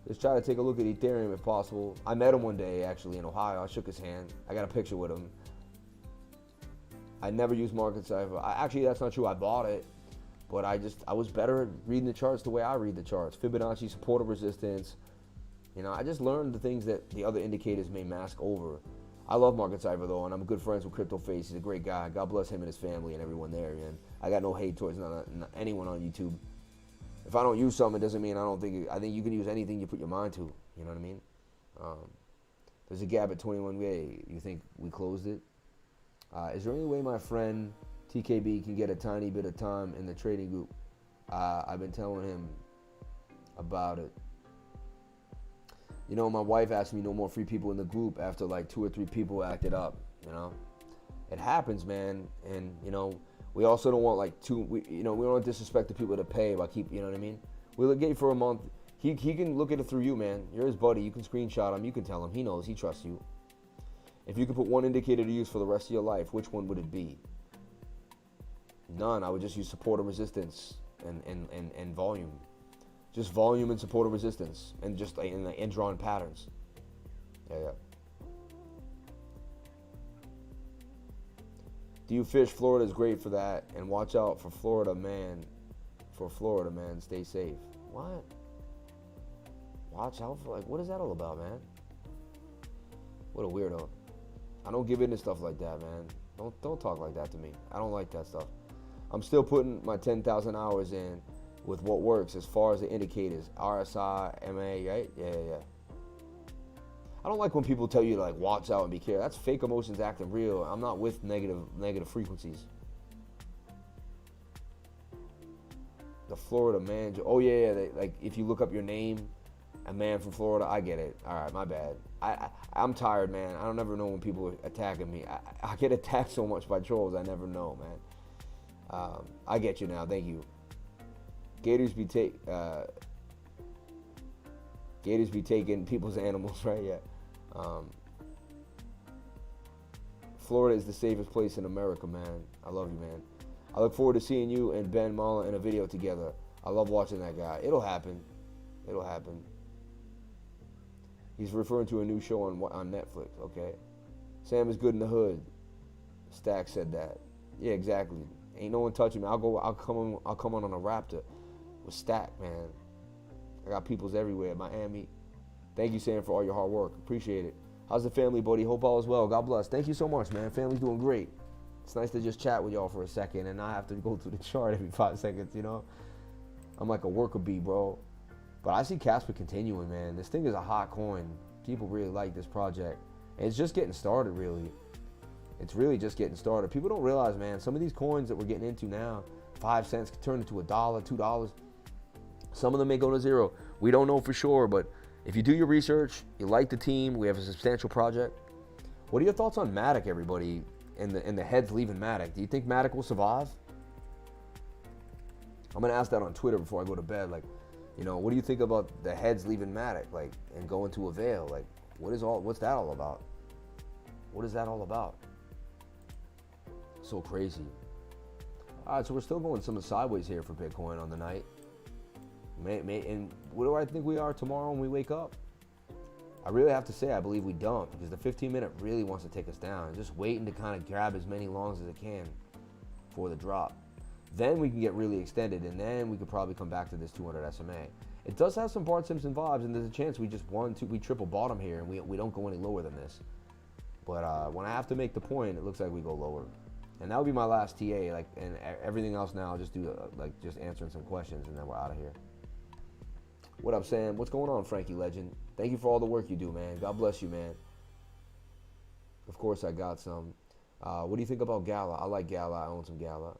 Just try to take a look at Ethereum if possible. I met him one day, actually, in Ohio. I shook his hand. I got a picture with him. I never used MarketCypher. Actually, that's not true. I bought it. But I was better at reading the charts the way I read the charts. Fibonacci, support or resistance. You know, I just learned the things that the other indicators may mask over. I love MarketCypher though, and I'm good friends with CryptoFace. He's a great guy. God bless him and his family and everyone there, man. I got no hate towards anyone on YouTube. If I don't use something, it doesn't mean I think you can use anything you put your mind to. You know what I mean? There's a gap at 21K. You think we closed it? Is there any way my friend TKB can get a tiny bit of time in the trading group? I've been telling him about it. You know, my wife asked me no more free people in the group after like 2 or 3 people acted up, you know? It happens, man. And, you know, we also don't want like we don't want to disrespect the people that pay by you know what I mean? We'll get you for a month. He can look at it through you, man. You're his buddy. You can screenshot him. You can tell him. He knows. He trusts you. If you could put one indicator to use for the rest of your life, which one would it be? None. I would just use support and resistance and volume. Just volume and support and resistance, and just and drawing patterns. Yeah. Do you fish? Florida's great for that, and watch out for Florida, man. For Florida, man, stay safe. What? Watch out for, like, what is that all about, man? What a weirdo. I don't give into stuff like that, man. Don't talk like that to me. I don't like that stuff. I'm still putting my 10,000 hours in with what works as far as the indicators. RSI, MA, right? Yeah. I don't like when people tell you to like watch out and be careful. That's fake emotions acting real. I'm not with negative frequencies. The Florida man. Oh yeah. Like if you look up your name, a man from Florida, I get it. All right, my bad. I'm tired, man. I don't ever know when people are attacking me. I get attacked so much by trolls. I never know, man. I get you now. Thank you. Gators be taking people's animals, right? Yeah. Florida is the safest place in America, man. I love you, man. I look forward to seeing you and Ben Mala in a video together. I love watching that guy. It'll happen. He's referring to a new show on Netflix. Okay. Sam is good in the hood. Stack said that. Yeah, exactly. Ain't no one touching me. I'll come on a Raptor with Stack, man. I got peoples everywhere. Miami. Thank you, Sam, for all your hard work. Appreciate it. How's the family, buddy? Hope all is well. God bless. Thank you so much, man. Family's doing great. It's nice to just chat with y'all for a second and not have to go through the chart every 5 seconds, you know? I'm like a worker bee, bro. But I see Casper continuing, man. This thing is a hot coin. People really like this project. And it's just getting started, really. It's really just getting started. People don't realize, man, some of these coins that we're getting into now, 5 cents could turn into $1, $2. Some of them may go to zero. We don't know for sure, but if you do your research, you like the team, we have a substantial project. What are your thoughts on Matic, everybody, and the heads leaving Matic? Do you think Matic will survive? I'm gonna ask that on Twitter before I go to bed. Like, you know, what do you think about the heads leaving Matic, like, and going to Avail? Like, what's that all about? What is that all about? So crazy. All right, so we're still going some sideways here for Bitcoin on the night. And what do I think we are tomorrow when we wake up? I really have to say I believe we don't, because the 15-minute really wants to take us down. Just waiting to kind of grab as many longs as it can for the drop. Then we can get really extended, and then we could probably come back to this 200 SMA. It does have some Bart Simpson vibes, and there's a chance we just we triple bottom here, and we don't go any lower than this. But when I have to make the point, it looks like we go lower. And that would be my last TA, like, and everything else now, I'll just do just answering some questions, and then we're out of here. What up, Sam? What's going on, Frankie Legend? Thank you for all the work you do, man. God bless you, man. Of course, I got some. What do you think about Gala? I like Gala. I own some Gala.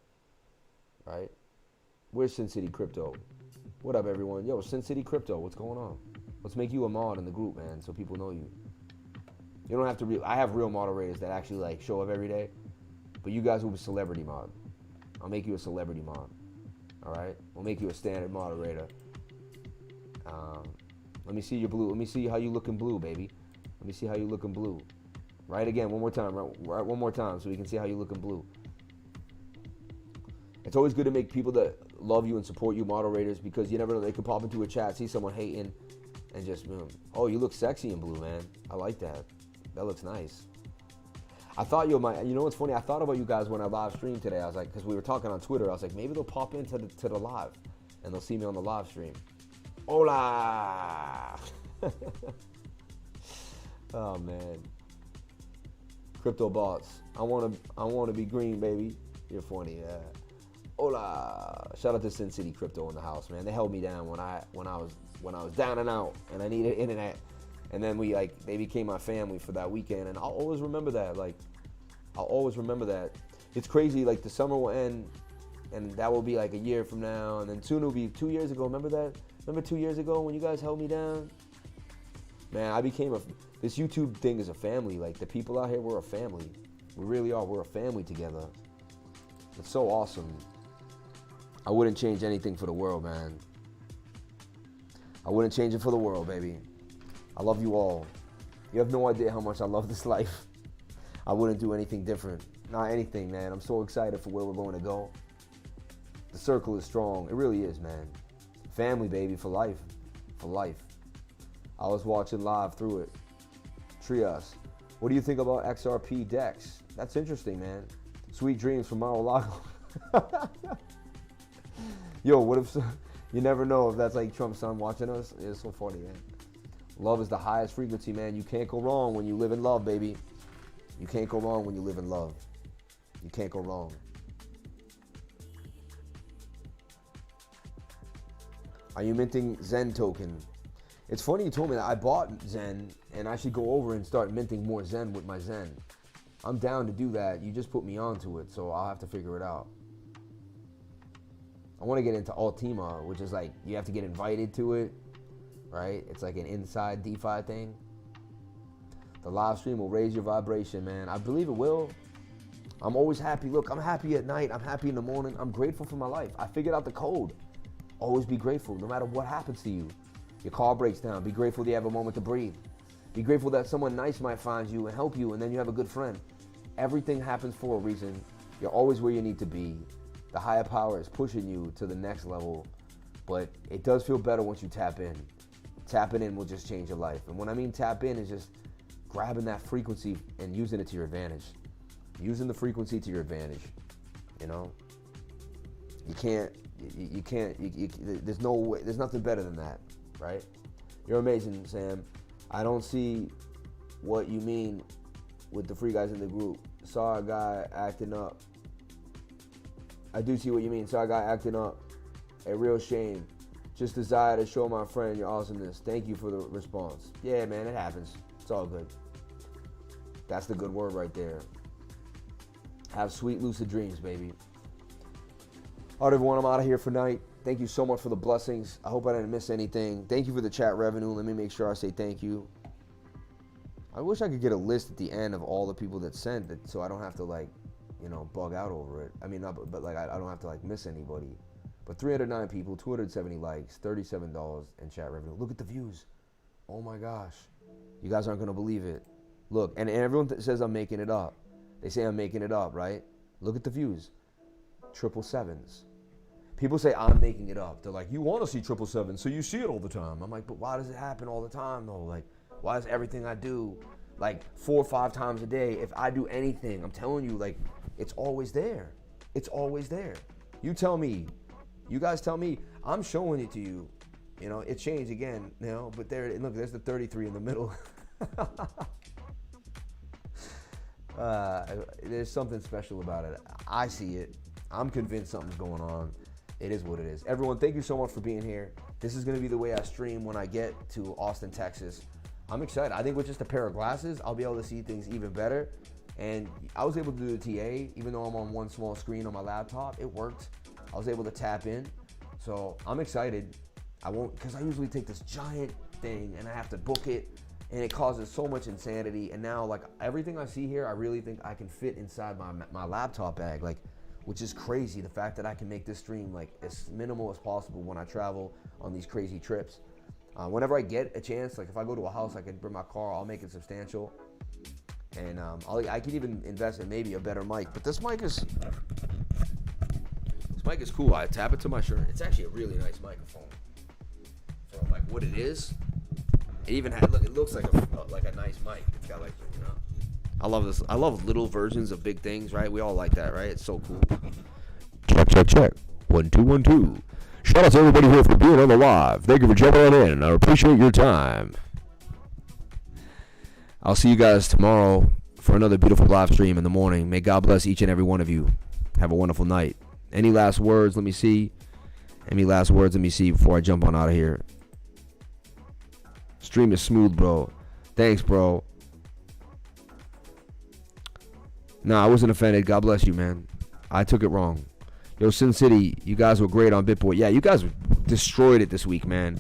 Right? Where's Sin City Crypto? What up, everyone? Yo, Sin City Crypto, what's going on? Let's make you a mod in the group, man, so people know you. You don't have to I have real moderators that actually like show up every day, but you guys will be celebrity mod. I'll make you a celebrity mod. All right, we'll make you a standard moderator. Let me see your blue. Let me see how you look in blue, baby. Let me see how you look in blue. Right again, one more time. Right, one more time, so we can see how you look in blue. It's always good to make people that love you and support you moderators, because you never know, they could pop into a chat, see someone hating, and just, oh, you look sexy in blue, man. I like that. That looks nice. I thought you know what's funny? I thought about you guys when I live streamed today. I was like, because we were talking on Twitter, I was like, maybe they'll pop into the live, and they'll see me on the live stream. Hola! Oh man. Crypto bots. I wanna be green, baby. You're funny, yeah. Hola! Shout out to Sin City Crypto in the house, man. They held me down when I was down and out, and I needed internet. And then they became my family for that weekend, and I'll always remember that. I'll always remember that. It's crazy. The summer will end, and that will be a year from now, and then soon it'll be 2 years ago. Remember that? Remember 2 years ago when you guys held me down? Man, I became this YouTube thing is a family. The people out here, we're a family. We really are. We're a family together. It's so awesome. I wouldn't change anything for the world, man. I wouldn't change it for the world, baby. I love you all. You have no idea how much I love this life. I wouldn't do anything different. Not anything, man. I'm so excited for where we're going to go. The circle is strong. It really is, man. Family, baby, for life. For life. I was watching live through it. Trias. What do you think about XRP DEX? That's interesting, man. Sweet dreams from Mar-a-Lago. Yo, what if... You never know if that's Trump's son watching us. It's so funny, man. Love is the highest frequency, man. You can't go wrong when you live in love, baby. You can't go wrong when you live in love. You can't go wrong. Are you minting Zen token? It's funny you told me that. I bought Zen, and I should go over and start minting more Zen with my Zen. I'm down to do that. You just put me onto it, so I'll have to figure it out. I want to get into Ultima, which is you have to get invited to it, right? It's an inside DeFi thing. The live stream will raise your vibration, man. I believe it will. I'm always happy. Look, I'm happy at night. I'm happy in the morning. I'm grateful for my life. I figured out the code. Always be grateful, no matter what happens to you. Your car breaks down. Be grateful that you have a moment to breathe. Be grateful that someone nice might find you and help you, and then you have a good friend. Everything happens for a reason. You're always where you need to be. The higher power is pushing you to the next level, but it does feel better once you tap in. Tapping in will just change your life. And when I mean tap in, is just grabbing that frequency and using it to your advantage. Using the frequency to your advantage, you know? There's no way, there's nothing better than that, right? You're amazing, Sam. I don't see what you mean with the free guys in the group. Saw a guy acting up. I do see what you mean. Saw a guy acting up. A real shame. Just desire to show my friend your awesomeness. Thank you for the response. Yeah, man, it happens. It's all good. That's the good word right there. Have sweet, lucid dreams, baby. All right, everyone, I'm out of here for night. Thank you so much for the blessings. I hope I didn't miss anything. Thank you for the chat revenue. Let me make sure I say thank you. I wish I could get a list at the end of all the people that sent it, so I don't have to bug out over it. I mean, I don't have to miss anybody. But 309 people, 270 likes, $37 in chat revenue. Look at the views. Oh my gosh. You guys aren't gonna believe it. Look, and everyone says I'm making it up. They say I'm making it up, right? Look at the views. 777s. People say I'm making it up. They're like, you want to see 777, so you see it all the time. I'm like, but why does it happen all the time though? Why is everything I do 4 or 5 times a day? If I do anything, I'm telling you, it's always there. It's always there. You tell me. You guys tell me. I'm showing it to you. You know, it changed again, but look, there's the 33 in the middle. There's something special about it. I see it. I'm convinced something's going on. It is what it is. Everyone, thank you so much for being here. This is going to be the way I stream when I get to Austin, Texas. I'm excited. I think with just a pair of glasses, I'll be able to see things even better. And I was able to do the TA, even though I'm on one small screen on my laptop. It worked. I was able to tap in. So I'm excited. Because I usually take this giant thing and I have to book it, and it causes so much insanity. And now, everything I see here, I really think I can fit inside my laptop bag. which is crazy. The fact that I can make this stream like as minimal as possible when I travel on these crazy trips. Whenever I get a chance, like if I go to a house, I can bring my car, I'll make it substantial. And I could even invest in maybe a better mic. But this mic is cool. I tap it to my shirt. It's actually a really nice microphone for like what it is. It even had, look, it looks like a nice mic. It's got like, you know, I love this. I love little versions of big things, right? We all like that, right? It's so cool. Check. 1 2 1 2. Shout out to everybody here for being on the live. Thank you for jumping on in. I appreciate your time. I'll see you guys tomorrow for another beautiful live stream in the morning. May God bless each and every one of you. Have a wonderful night. Any last words? Let me see. Before I jump on out of here. Stream is smooth, bro. Thanks, bro. Nah, I wasn't offended. God bless you, man. I took it wrong. Yo, Sin City, you guys were great on BitBoy. Yeah, you guys destroyed it this week, man.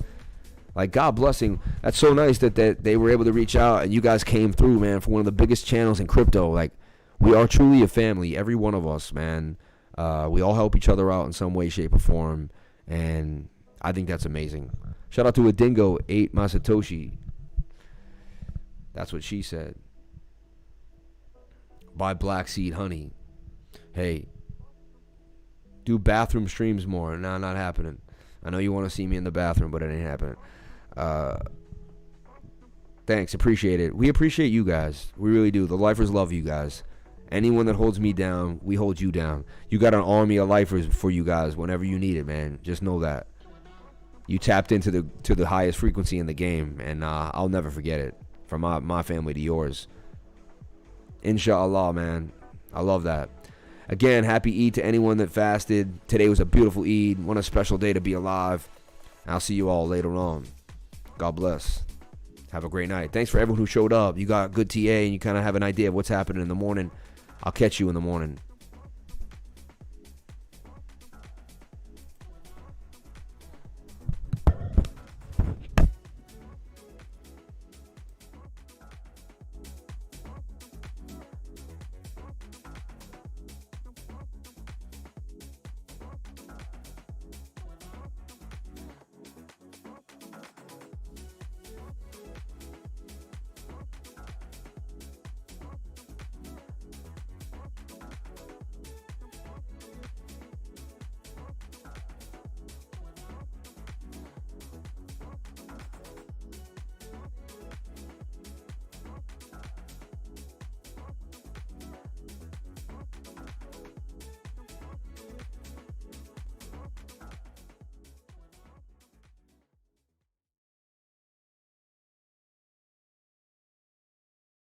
Like, God blessing. That's so nice that they were able to reach out and you guys came through, man, for one of the biggest channels in crypto. Like, we are truly a family, every one of us, man. We all help each other out in some way, shape, or form, and I think that's amazing. Shout out to a dingo, 8 Masatoshi. That's what she said. Buy Black Seed Honey. Hey, do bathroom streams more. Nah, not happening. I know you want to see me in the bathroom, but it ain't happening. Thanks, appreciate it. We appreciate you guys. We really do. The lifers love you guys. Anyone that holds me down, we hold you down. You got an army of lifers for you guys whenever you need it, man. Just know that. You tapped into the highest frequency in the game, and I'll never forget it. From my family to yours. Inshallah, man. I love that. Again, happy Eid to anyone that fasted. Today was a beautiful Eid. What a special day to be alive. I'll see you all later on. God bless. Have a great night. Thanks for everyone who showed up. You got good TA and you kind of have an idea of what's happening in the morning. I'll catch you in the morning.